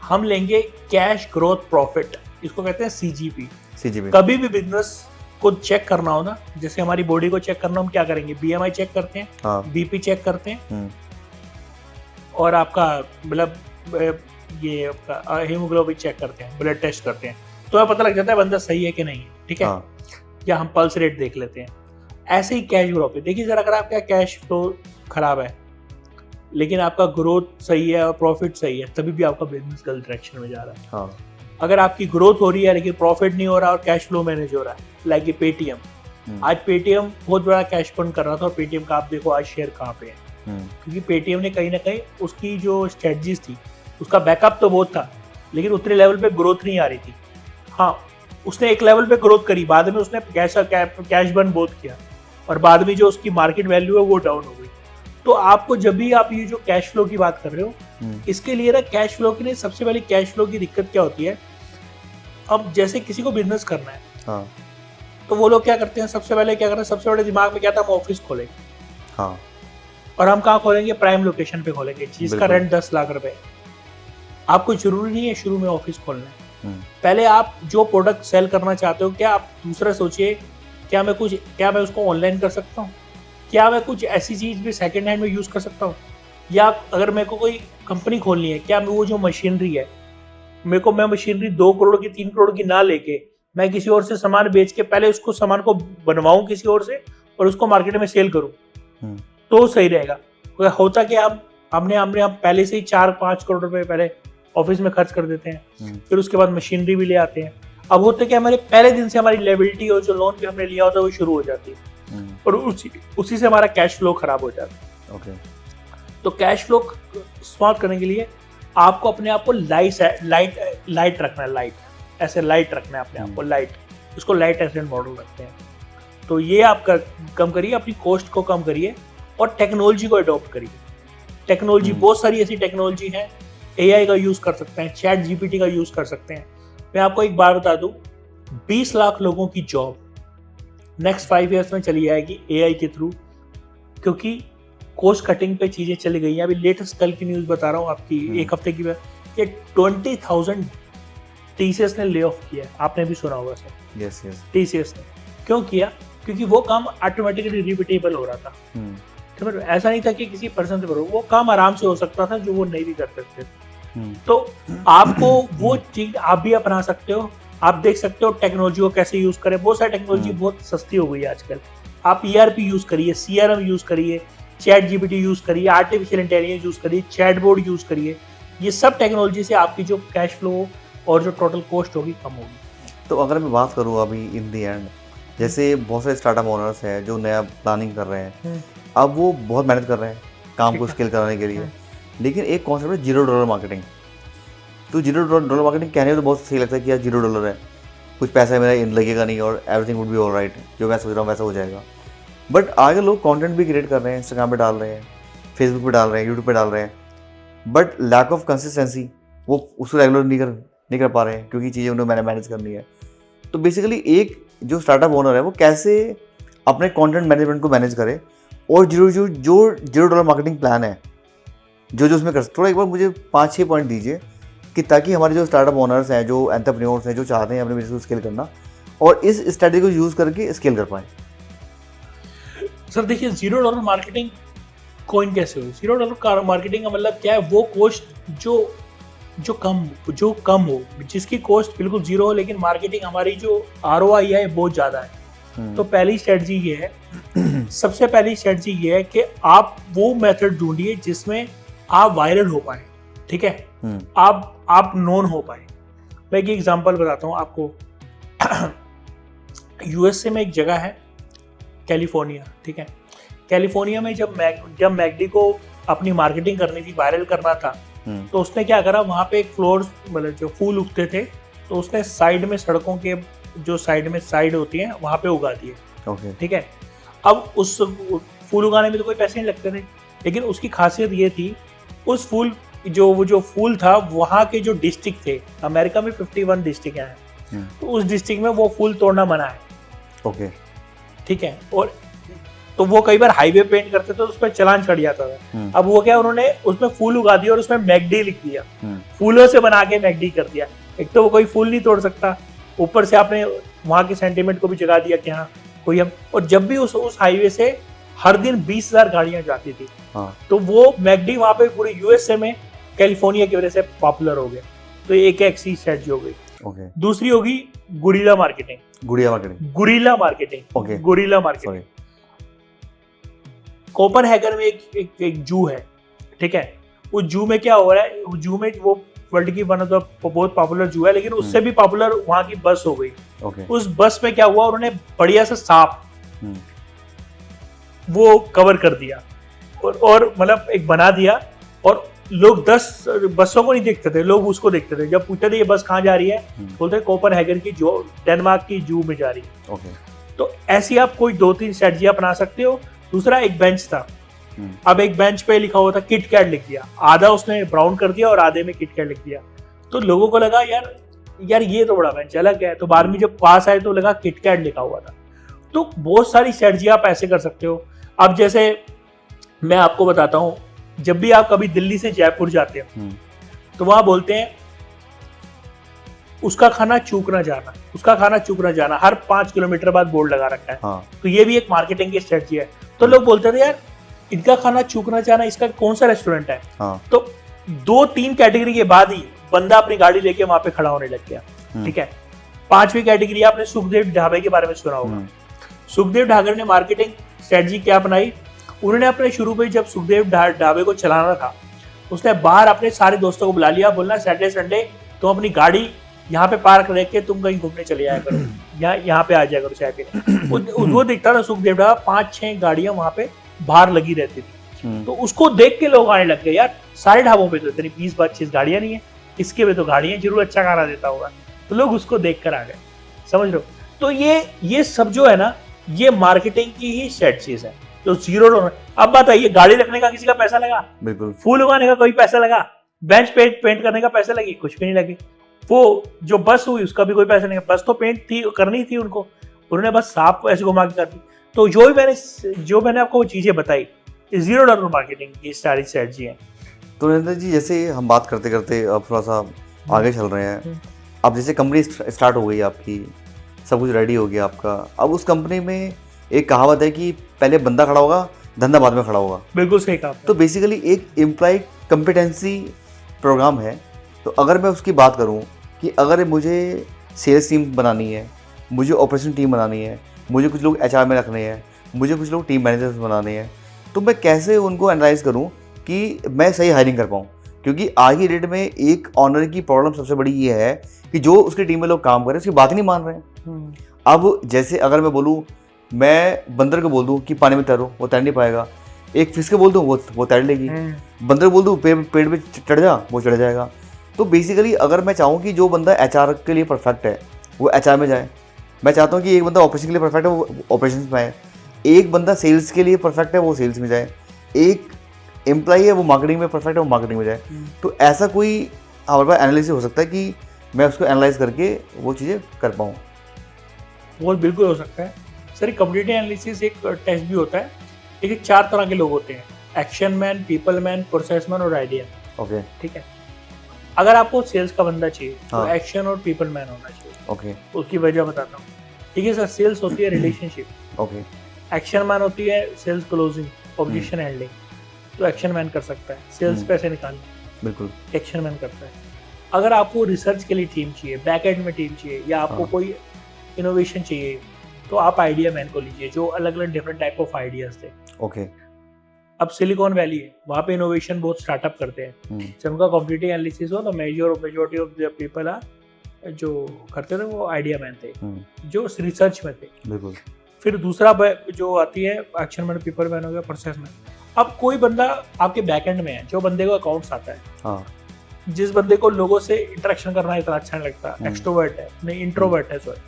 हम लेंगे कैश ग्रोथ प्रॉफिट, इसको कहते हैं CGP। CGP। कभी भी बिजनेस को चेक करना हो ना, जैसे हमारी बॉडी को चेक करना, हम क्या करेंगे? BMI चेक करते हैं, हाँ, BP चेक करते हैं, और आपका मतलब ये आपका हीमोग्लोबिन चेक करते हैं, ब्लड टेस्ट करते हैं, तो हमें पता लग जाता है बंदा सही है कि नहीं है। ठीक है, हाँ, या हम पल्स रेट देख लेते हैं। ऐसे ही कैश ग्रोथ पे देखिए सर, अगर आपका कैश फ्लो खराब है लेकिन आपका ग्रोथ सही है और प्रॉफिट सही है, तभी भी आपका बिजनेस गलत डायरेक्शन में जा रहा है। हाँ, अगर आपकी ग्रोथ हो रही है लेकिन प्रॉफिट नहीं हो रहा और कैश फ्लो मैनेज हो रहा है, लाइक ये पेटीएम। आज पेटीएम बहुत बड़ा कैश बर्न कर रहा था, और पेटीएम का आप देखो आज शेयर कहाँ पे है, क्योंकि पेटीएम ने कहीं ना कहीं उसकी जो स्ट्रेटजीज थी, उसका बैकअप तो बहुत था लेकिन उतने लेवल पे ग्रोथ नहीं आ रही थी। हाँ, उसने एक लेवल पे ग्रोथ करी, बाद में उसने कैश बर्न बहुत किया, और बाद में जो उसकी मार्केट वैल्यू है वो डाउन हो गई। तो आपको जब भी आप ये जो कैश फ्लो की बात कर रहे हो, इसके लिए ना कैश फ्लो की नहीं, सबसे पहले कैश फ्लो की दिक्कत क्या होती है, अब जैसे किसी को बिजनेस करना है, हाँ, तो वो लोग क्या करते हैं, सबसे पहले क्या करते हैं, सबसे बड़े दिमाग में क्या था, हम ऑफिस खोलेंगे, हाँ, और हम कहाँ खोलेंगे? प्राइम लोकेशन पे खोलेंगे, जिसका बिल्कुल। रेंट 10 लाख रुपए। आपको जरूरी नहीं है शुरू में ऑफिस खोलना है, पहले आप जो प्रोडक्ट सेल करना चाहते हो, क्या आप दूसरा सोचिए, क्या मैं उसको ऑनलाइन कर सकता हूँ, क्या मैं कुछ ऐसी चीज भी सेकंड हैंड में यूज कर सकता हूँ, या अगर मेरे को कोई कंपनी खोलनी है, क्या मैं वो जो मशीनरी है, मैं मशीनरी 2 करोड़ की 3 करोड़ की ना लेके मैं किसी और से सामान बेच के पहले उसको सामान को बनवाऊं किसी और से और उसको मार्केट में सेल करूं, तो सही रहेगा। होता कि हम पहले से ही 4-5 करोड़ रुपए पहले ऑफिस में खर्च कर देते हैं, फिर उसके बाद मशीनरी भी ले आते हैं। अब होता कि हमारे पहले दिन से हमारी लायबिलिटी और जो लोन भी हमने लिया होता है वो शुरू हो जाती है, और उसी से हमारा कैश फ्लो खराब हो जाता है। तो कैश फ्लो स्मार्ट करने के लिए आपको अपने आप को लाइट रखना है, लाइट रखना है अपने आप को, लाइट, उसको लाइट एसेट मॉडल रखते हैं। तो ये आप कम करिए, अपनी कॉस्ट को कम करिए और टेक्नोलॉजी को अडॉप्ट करिए। टेक्नोलॉजी बहुत सारी ऐसी टेक्नोलॉजी है, AI का यूज कर सकते हैं, चैट GPT का यूज कर सकते हैं। मैं आपको एक बात बता दूं, 20 लाख लोगों की जॉब नेक्स्ट 5 ईयर्स में चली जाएगी AI के थ्रू, क्योंकि कॉस्ट कटिंग पे चीजें चली गई हैं। अभी लेटेस्ट कल की न्यूज बता रहा हूँ आपकी, एक हफ्ते की, कि 20,000 TCS ने ले ऑफ किया है। आपने भी सुना होगा सर। Yes yes. TCS ने क्यों किया? क्योंकि वो काम ऑटोमेटिकली रिपीटेबल हो रहा था। तो ऐसा नहीं था कि किसी पर्सन से वो काम आराम से हो सकता था जो वो नहीं भी कर सकते थे। तो आपको वो चीज आप भी अपना सकते हो। आप देख सकते हो टेक्नोलॉजी को कैसे यूज करें। बहुत सारी टेक्नोलॉजी बहुत सस्ती हो गई है आजकल। आप ERP यूज करिए, CRM यूज करिए, चैट GPT यूज करिए, आर्टिफिशियल इंटेलिजेंस यूज करिए, चैट बोर्ड यूज करिए। ये सब टेक्नोलॉजी से आपकी जो कैश फ्लो और जो टोटल कॉस्ट होगी कम होगी। तो अगर मैं बात करूँ अभी इन दी एंड, जैसे बहुत सारे स्टार्टअप ओनर्स हैं जो नया प्लानिंग कर रहे हैं, अब वो बहुत मेहनत कर रहे हैं काम को स्केल कराने के लिए, लेकिन एक कॉन्सेप्ट है $0 मार्केटिंग। तो $0 मार्केटिंग कहने में तो बहुत सही लगता है कि यार $0 है, कुछ पैसा मेरा लगेगा नहीं और everything would be all right, जो मैं सोच रहा हूँ वैसा हो जाएगा। बट आगे लोग कंटेंट भी क्रिएट कर रहे हैं, इंस्टाग्राम पे डाल रहे हैं, फेसबुक पे डाल रहे हैं, यूट्यूब पे डाल रहे हैं, बट लैक ऑफ कंसिस्टेंसी, वो उसको रेगुलर नहीं कर पा रहे हैं क्योंकि चीज़ें उन्हें मैंने मैनेज करनी है। तो बेसिकली एक जो स्टार्टअप ओनर है वो कैसे अपने कंटेंट मैनेजमेंट को मैनेज करे, और जो $0 मार्केटिंग प्लान है जो उसमें कर सकते, थोड़ा एक बार मुझे 5-6 पॉइंट दीजिए कि ताकि हमारे जो स्टार्टअप ओनर्स हैं, जो एंटरप्रेन्योर्स हैं, जो चाहते हैं अपने बिजनेस को स्केल करना, और इस स्ट्रेटजी को यूज़ करके स्केल कर पाएँ। सर देखिए, $0 मार्केटिंग कॉइन कैसे हुई? $0 मार्केटिंग का मतलब क्या है? वो कॉस्ट जो कम हो, जिसकी कॉस्ट बिल्कुल जीरो हो, लेकिन मार्केटिंग हमारी जो ROI है बहुत ज़्यादा है। तो पहली स्ट्रेटजी ये है, सबसे पहली स्ट्रेटजी ये है कि आप वो मेथड ढूंढिए जिसमें आप वायरल हो पाए। ठीक है, आप नोन हो पाए। मैं एक एग्जांपल बताता हूँ आपको। USA में एक जगह है कैलिफोर्निया। ठीक है, कैलिफोर्निया में जब मैकडी को अपनी मार्केटिंग करनी थी, वायरल करना था, तो उसने क्या करा, वहाँ पे एक फ्लोर, मतलब जो फूल उगते थे, तो उसने साइड में, सड़कों के जो साइड में साइड होती हैं वहाँ पे उगा दिए। ठीक है, अब उस फूल उगाने में तो कोई पैसे नहीं लगते थे, लेकिन उसकी खासियत ये थी, उस फूल जो फूल था, वहाँ के जो डिस्ट्रिक्ट थे, अमेरिका में 51 डिस्ट्रिक्ट हैं, तो उस डिस्ट्रिक्ट में वो फूल तोड़ना मना है। ओके, ठीक है, और तो वो कई बार हाईवे पेंट करते थे तो उस पर चलान चढ़ जाता था। अब वो क्या, उन्होंने उसमें फूल उगा दिया और उसमें मैकडी लिख दिया, फूलों से बना के मैकडी कर दिया। एक तो वो कोई फूल नहीं तोड़ सकता, ऊपर से आपने वहाँ के सेंटीमेंट को भी जगा दिया कि हाँ कोई हम, और जब भी उस हाईवे से हर दिन 20,000 गाड़ियां जाती थी, तो वो मैकडी वहाँ पे पूरे USA में कैलिफोर्निया की वजह से पॉपुलर हो गया। तो एक ऐसी स्ट्रेटजी हो गई। दूसरी होगी guerrilla marketing. Guerrilla marketing. Copenhagen में एक जू है। ठीक है, उस जू में क्या हो रहा है, उस जू में वो वर्ल्ड की वन ऑफ द बहुत पॉपुलर जू है, लेकिन उससे भी पॉपुलर वहाँ की बस हो गई। उस बस में क्या हुआ, उन्होंने बढ़िया से सांप वो कवर कर दिया और मतलब एक बना दिया, और लोग 10 बसों को नहीं देखते थे, लोग उसको देखते थे। जब पूछते थे ये बस कहाँ जा रही है, बोलते कोपनहेगन की, जो डेनमार्क की जू में जा रही है। तो ऐसी आप कोई 2-3 स्ट्रेटजी अपना सकते हो। दूसरा, एक बेंच था, अब एक बेंच पे लिखा हुआ था किट कैट, लिख दिया, आधा उसने ब्राउन कर दिया और आधे में किट कैट लिख दिया। तो लोगों को लगा यार ये तो बड़ा बेंच अलग है, तो बाद में जब पास आए तो लगा किट कैट लिखा हुआ था। तो बहुत सारी स्ट्रेटजी आप ऐसे कर सकते हो। अब जैसे मैं आपको बताता हूँ, जब भी आप कभी दिल्ली से जयपुर जाते हो तो वहां बोलते हैं उसका खाना चूक ना जाना, हर 5 किलोमीटर बाद बोर्ड लगा रखा है। तो ये भी एक मार्केटिंग की स्ट्रेटजी है। तो लोग बोलते थे यार इनका खाना चूक ना जाना, इसका कौन सा रेस्टोरेंट है। तो 2-3 कैटेगरी के बाद ही बंदा अपनी गाड़ी लेके वहां पे खड़ा होने लग गया। ठीक है, 5वीं कैटेगरी आपने सुखदेव ढाबे के बारे में सुना होगा। सुखदेव ढाबर ने मार्केटिंग स्ट्रेटजी क्या बनाई, उन्होंने अपने शुरू में जब सुखदेव ढाबे को चलाना था, उसने बाहर अपने सारे दोस्तों को बुला लिया, बोलना सैटरडे संडे तुम अपनी गाड़ी यहाँ पे पार्क रख के तुम कहीं घूमने चले जाया करो, यहाँ पे आ जाया करो चाय पीने। वो दिखता था सुखदेव ढाबा, 5-6 गाड़ियां वहाँ पे बाहर लगी रहती थी। तो उसको देख के लोग आने लग गए, यार सारे ढाबों पे तो इतनी 20-25 गाड़ियां नहीं है, इसके पे तो गाड़ियां जरूर अच्छा खाना देता होगा। तो लोग उसको देख कर आ गए, समझ लो। तो ये सब जो है ना, ये मार्केटिंग की ही स्ट्रेटजीज है। तो $0। अब बताइए, गाड़ी रखने का किसी का पैसा लगा? बिल्कुल। फूल उगाने का कोई पैसा लगा? बेंच पेंट करने का पैसा लगी? कुछ भी नहीं लगे। वो जो बस हुई उसका भी कोई पैसा नहीं, बस तो पेंट थी, करनी थी उनको, उन्होंने बस सांप को ऐसे घुमा के कर दी। तो जो मैंने आपको वो चीजें बताई, $0 मार्केटिंग की सारी स्ट्रेटजी है। तो नरेंद्र जी, जैसे हम बात करते करते अब थोड़ा सा आगे चल रहे हैं। अब जैसे कंपनी स्टार्ट हो गई आपकी, सब कुछ रेडी हो गया आपका, अब उस कंपनी में एक कहावत है कि पहले बंदा खड़ा होगा, धंधा बाद में खड़ा होगा। बिल्कुल सही कहा। तो बेसिकली एक एम्प्लॉय कॉम्पिटेंसी प्रोग्राम है। तो अगर मैं उसकी बात करूं कि अगर मुझे सेल्स टीम बनानी है, मुझे ऑपरेशन टीम बनानी है, मुझे कुछ लोग एचआर में रखने हैं, मुझे कुछ लोग टीम मैनेजर्स बनाने हैं, तो मैं कैसे उनको एनालाइज करूं कि मैं सही हायरिंग कर पाऊं? क्योंकि आज की डेट में एक ऑनर की प्रॉब्लम सबसे बड़ी ये है कि जो उसकी टीम में लोग काम कर रहे हैं उसकी बात ही नहीं मान रहे हैं। अब जैसे अगर मैं बोलूँ, मैं बंदर को बोल दूँ कि पानी में तैरो, वो तैर नहीं पाएगा। एक फिश को बोल दूँ, वो तैर लेगी। बंदर बोल दूँ पेड़ पे चढ़ जा, वो चढ़ जाएगा। तो बेसिकली अगर मैं चाहूँ कि जो बंदा एचआर के लिए परफेक्ट है वो एचआर में जाए, मैं चाहता हूँ कि एक बंदा ऑपरेशन के लिए परफेक्ट है वो ऑपरेशन में आए, एक बंदा सेल्स के लिए परफेक्ट है वो सेल्स में जाए, एक एम्प्लॉई है वो मार्केटिंग में परफेक्ट है वो मार्केटिंग में जाए। तो ऐसा कोई हमारे पास एनालिसिस हो सकता है कि मैं उसको एनालाइज करके वो चीज़ें कर पाऊँ? वो बिल्कुल हो सकता है सर। कम्युनिटी एनालिसिस एक टेस्ट भी होता है। देखिए 4 तरह के लोग होते हैं, action man, people man, process man और आइडिया। ओके, ठीक है। अगर आपको सेल्स का बंदा चाहिए तो हाँ। एक्शन और पीपल मैन होना चाहिए। ओके, उसकी वजह बताता हूँ। ठीक है सर, सेल्स होती है रिलेशनशिप, ओके, एक्शन मैन होती है सेल्स क्लोजिंग, ऑब्जेक्शन हैंडलिंग। तो एक्शन मैन कर सकता है सेल्स पैसे निकालने, बिल्कुल, एक्शन मैन करता है। अगर आपको रिसर्च के लिए टीम चाहिए, बैक एंड में टीम चाहिए, या आपको हाँ। कोई इनोवेशन चाहिए, तो आप आइडिया मैन को लीजिए, जो अलग अलग डिफरेंट टाइप ऑफ आइडियाज थे। ओके, अब सिलिकॉन वैली है, वहाँ पे इनोवेशन बहुत स्टार्टअप करते हैं। जब उनका कॉम्पिटिटिव एनालिसिस हो तो मेजॉरिटी ऑफ द पीपल जो करते थे वो आइडिया मैन थे, जो रिसर्च में थे। बिल्कुल। फिर दूसरा जो आती है एक्शन मैन, पीपल मैन हो गया, प्रोसेस मैन। अब कोई बंदा आपके बैक एंड में है, जो बंदे को अकाउंट्स आता है, हाँ, जिस बंदे को लोगों से इंटरेक्शन करना इतना अच्छा नहीं लगता, एक्सट्रोवर्ट है, नहीं इंट्रोवर्ट है सॉरी,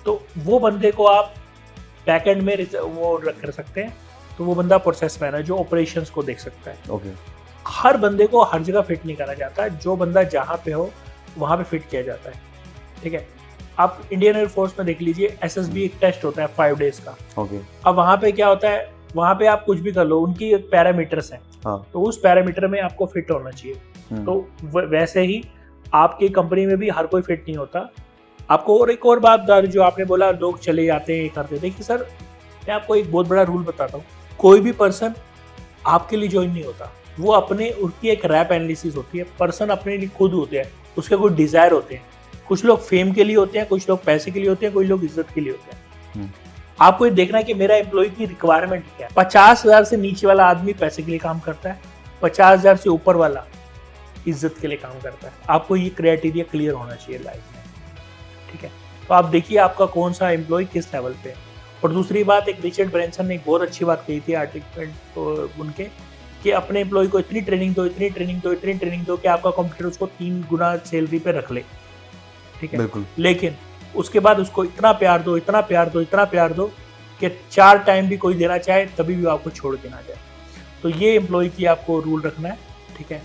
तो वो बंदे को आप बैक एंड में वो कर सकते हैं। तो वो बंदा प्रोसेस मैन है, जो ऑपरेशंस को देख सकता है। ओके, हर बंदे को हर जगह फिट नहीं करा जाता, जो बंदा जहाँ पे हो वहाँ पे फिट किया जाता है। ठीक है। आप इंडियन एयरफोर्स में देख लीजिए, एसएसबी एक टेस्ट होता है 5 डेज का। ओके, अब वहाँ पे क्या होता है, वहाँ पे आप कुछ भी कर लो, उनकी एक पैरामीटर्स हैं, हाँ, तो उस पैरामीटर में आपको फिट होना चाहिए। तो वैसे ही आपकी कंपनी में भी हर कोई फिट नहीं होता। आपको और एक और बात जो आपने बोला लोग चले जाते हैं करते, देखिए सर मैं आपको एक बहुत बड़ा रूल बताता हूँ। कोई भी पर्सन आपके लिए ज्वाइन नहीं होता, वो अपने उसकी एक रैप एनालिसिस होती है। पर्सन अपने लिए खुद होते हैं, उसके कोई डिजायर होते हैं। कुछ लोग फेम के लिए होते हैं, कुछ लोग पैसे के लिए होते हैं, कुछ लोग इज्जत के लिए होते हैं। आपको ये देखना है कि मेरा एम्प्लॉय की रिक्वायरमेंट क्या है। 50,000 से नीचे वाला आदमी पैसे के लिए काम करता है, 50,000 से ऊपर वाला इज्जत के लिए काम करता है। आपको ये क्राइटेरिया क्लियर होना चाहिए लाइफ में। ठीक है। तो आप देखिए आपका कौन सा एम्प्लॉय किस लेवल पे है। और दूसरी बात, एक रिचर्ड ब्रेंसन ने एक बहुत अच्छी बात कही थी आर्टिकल तो उनके, कि अपने एम्प्लॉय को इतनी ट्रेनिंग दो, इतनी ट्रेनिंग दो, इतनी ट्रेनिंग दो कि आपका कंप्यूटर उसको 3 गुना सैलरी पे रख ले। ठीक है। बिल्कुल। लेकिन उसके बाद उसको इतना प्यार दो, इतना प्यार दो, इतना प्यार दो कि 4 टाइम भी कोई देना चाहे तभी भी आपको छोड़ के ना जाए। तो ये एम्प्लॉय की आपको रूल रखना है। ठीक है।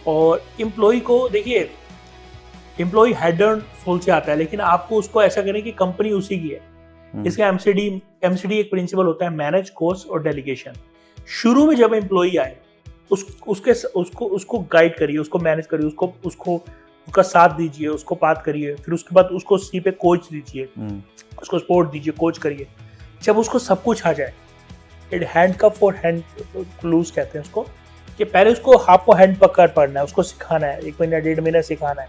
और एम्प्लॉय को देखिए, एम्प्लॉय हेड एंड सोल से आता है, लेकिन आपको उसको ऐसा करें कि कंपनी उसी की है। इसका एमसीडी एक प्रिंसिपल होता है, मैनेज, कोर्स और डेलीगेशन। शुरू में जब एम्प्लॉय आए उसको गाइड करिए, उसको मैनेज करिए, उसका साथ दीजिए, उसको बात करिए। फिर उसके बाद उसको सी पे कोच दीजिए, उसको सपोर्ट दीजिए, कोच करिए। जब उसको सब कुछ आ जाए, हैंड कप और हैंड लूज कहते हैं उसको, कि पहले उसको आपको हैंड पकड़ पड़ना है, उसको सिखाना है, 1 महीना 1.5 महीना सिखाना है।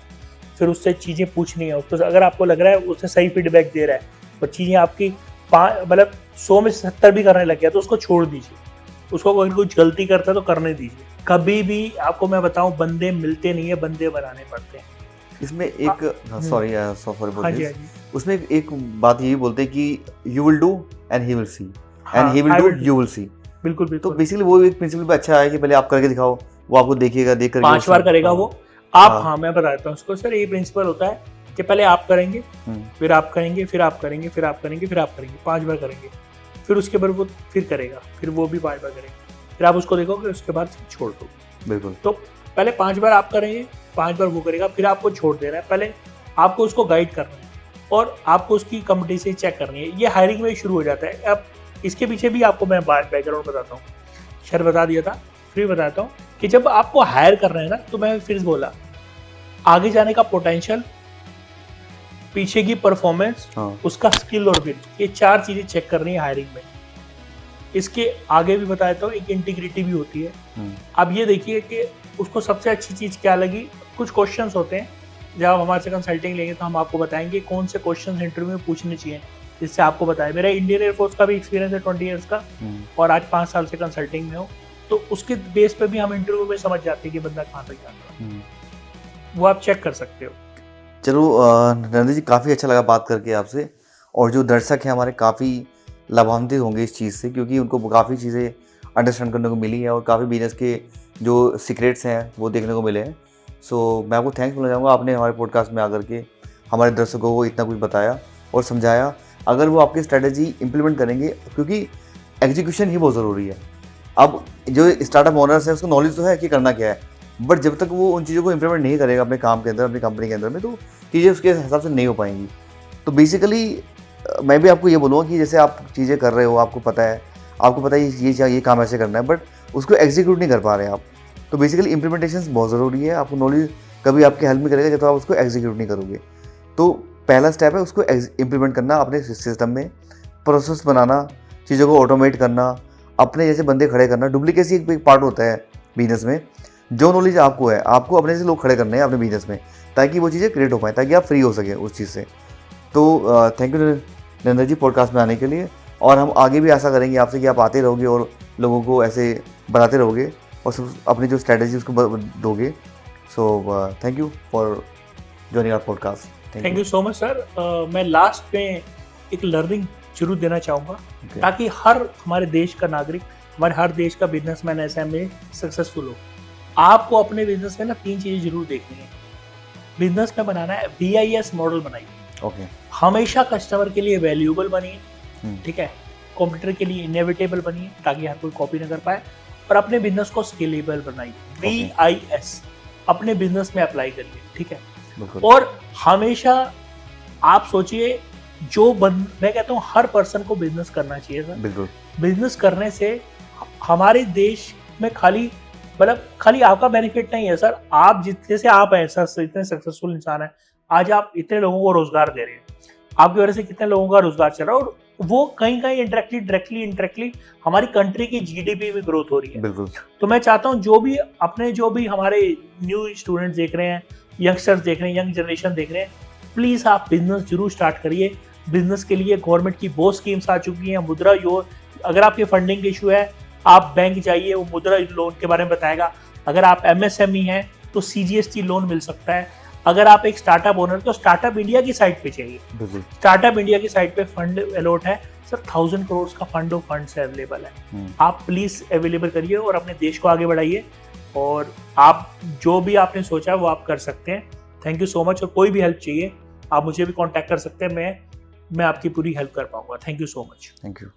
फिर उससे चीज़ें पूछनी है उसको। अगर आपको लग रहा है उससे सही फीडबैक दे रहा है और चीज़ें आपकी 100 में 70 भी करने लग गया, तो उसको छोड़ दीजिए। उसको अगर कुछ गलती करता है तो करने दीजिए। कभी भी आपको मैं बताऊं, बंदे मिलते नहीं है, बंदे बनाने पड़ते हैं। इसमें एक सॉरी हाँ जी, उसमें एक बात ये बोलते हैं कि you will do and he will see and he will do you will see. बिल्कुल। तो बेसिकली वो एक प्रिंसिपल पे अच्छा है कि पहले आप करके दिखाओ, वो आपको देखिएगा, देख करके 5 बार करेगा वो आप। हाँ, मैं बताता हूँ उसको सर, ये प्रिंसिपल होता है कि पहले आप करेंगे, फिर आप करेंगे, फिर आप करेंगे, फिर आप करेंगे, फिर आप करेंगे, 5 बार करेंगे। फिर उसके बाद वो फिर करेगा, फिर वो भी 5 बार करेगा, फिर आप उसको देखोगे, उसके बाद छोड़ दो। बिल्कुल। तो पहले 5 बार आप करेंगे, 5 बार वो करेगा, फिर आपको छोड़ दे रहा है। पहले आपको उसको गाइड करना है और आपको उसकी कम्पिटेंसी चेक करनी है। ये हायरिंग में शुरू हो जाता है। अब इसके पीछे भी आपको मैं बैकग्राउंड बताता हूँ, सर बता दिया था, फिर बताता हूँ कि जब आपको हायर कर रहे हैं ना, तो मैं फिर बोला आगे जाने का पोटेंशियल, पीछे की परफॉर्मेंस, उसका स्किल और बिल, ये 4 चीजें चेक करनी है हायरिंग में। इसके आगे भी बताया था एक इंटीग्रिटी भी होती है। अब ये देखिए कि उसको सबसे अच्छी चीज़ क्या लगी। कुछ क्वेश्चंस होते हैं जब आप हमारे से कंसल्टिंग लेंगे तो हम आपको बताएंगे कौन से क्वेश्चंस इंटरव्यू में पूछने चाहिए, जिससे आपको बताए। मेरा इंडियन एयरफोर्स का भी एक्सपीरियंस है 20 ईयर्स का, और आज 5 साल से कंसल्टिंग में हो, तो उसके बेस पे भी हम इंटरव्यू में समझ जाते हैं कि बंदा कहाँ तक जाता है। वो आप चेक कर सकते हो। चलो नरेंद्र जी, काफ़ी अच्छा लगा बात करके आपसे, और जो दर्शक हैं हमारे काफ़ी लाभान्वित होंगे इस चीज़ से, क्योंकि उनको काफ़ी चीज़ें अंडरस्टैंड करने को मिली है और काफ़ी बिजनेस के जो सीक्रेट्स हैं वो देखने को मिले हैं। सो मैं आपको थैंक्स बोलना चाहूँगा, आपने हमारे पॉडकास्ट में आकर के हमारे दर्शकों को इतना कुछ बताया और समझाया। अगर वो आपकी स्ट्रैटेजी इंप्लीमेंट करेंगे, क्योंकि एग्जीक्यूशन ही बहुत ज़रूरी है। अब जो स्टार्टअप ओनर्स हैं उसको नॉलेज तो है कि करना क्या है, बट जब तक वो उन चीज़ों को इंप्लीमेंट नहीं करेगा अपने काम के अंदर, अपनी कंपनी के अंदर में, तो चीज़ें उसके हिसाब से नहीं हो पाएंगी। तो बेसिकली मैं भी आपको ये बोलूँगा कि जैसे आप चीज़ें कर रहे हो, आपको पता है ये काम ऐसे करना है, बट उसको एग्जीक्यूट नहीं कर पा रहे हैं आप। तो बेसिकली इंप्लीमेंटेशन बहुत ज़रूरी है। आपको नॉलेज कभी आपकी हेल्प नहीं करेगा जब तक आप उसको एग्जीक्यूट नहीं करोगे। तो पहला स्टेप है उसको इंप्लीमेंट करना अपने सिस्टम में, प्रोसेस बनाना, चीज़ों को ऑटोमेट करना, अपने जैसे बंदे खड़े करना। डुप्लीकेसी एक पार्ट होता है बिजनेस में। जो नॉलेज आपको है, आपको अपने से लोग खड़े करने हैं अपने बिजनेस में, ताकि वो चीज़ें क्रिएट हो पाएँ, ताकि आप फ्री हो सकें उस चीज़ से। तो thank you Narendra ji podcast में आने के लिए, और हम आगे भी आशा करेंगे आपसे कि आप आते रहोगे और लोगों को ऐसे बताते रहोगे और अपनी जो स्ट्रैटेजी उसको दोगे। So thank you for joining our podcast. Thank you so much sir. मैं लास्ट में एक लर्निंग जरूर देना चाहूँगा, ताकि हर हमारे देश का नागरिक, हमारे हर देश का बिजनेसमैन एसएमई सक्सेसफुल हो। आपको अपने बिजनेस में ना 3 चीज़ें जरूर देखनी है। बिजनेस में बनाना है BIS मॉडल बनाइए। हमेशा कस्टमर के लिए वैल्यूएबल बनिए, ठीक है, कंप्यूटर के लिए इनोवेटेबल बनिए ताकि हर कोई कॉपी न कर पाए, और अपने बिजनेस को स्केलेबल बनाइए। BIS अपने बिजनेस में अप्लाई करिए, ठीक है। और हमेशा आप सोचिए, मैं कहता हूँ हर पर्सन को बिजनेस करना चाहिए सर। बिल्कुल। बिजनेस करने से हमारे देश में खाली आपका बेनिफिट नहीं है सर। आप जैसे आप हैं सर, इतने सक्सेसफुल इंसान हैं, आज आप इतने लोगों को रोजगार दे रहे हैं, आपकी वजह से कितने लोगों का रोजगार चल रहा है, और वो कहीं डायरेक्टली हमारी कंट्री की GDP में ग्रोथ हो रही है। बिल्कुल। तो मैं चाहता हूँ जो भी हमारे न्यू स्टूडेंट्स देख रहे हैं, यंगस्टर्स देख रहे हैं, यंग जनरेशन देख रहे हैं, प्लीज़ आप बिजनेस जरूर स्टार्ट करिए। बिजनेस के लिए गवर्नमेंट की बहुत स्कीम्स आ चुकी हैं। मुद्रा योजना, अगर आपके फंडिंग इशू है, आप बैंक जाइए, वो मुद्रा लोन के बारे में बताएगा। अगर आप MSME हैं तो CGST लोन मिल सकता है। अगर आप एक स्टार्टअप ओनर, तो स्टार्टअप इंडिया की साइट पे चाहिए। स्टार्टअप इंडिया की साइट पे फंड अलॉट है सर, 1000 करोड़ का फंड ऑफ फंड्स अवेलेबल है। आप प्लीज अवेलेबल करिए और अपने देश को आगे बढ़ाइए, और आप जो भी आपने सोचा वो आप कर सकते हैं। Thank you so much. और कोई भी हेल्प चाहिए आप मुझे भी कांटेक्ट कर सकते हैं, मैं आपकी पूरी हेल्प कर पाऊंगा। Thank you so much. Thank you.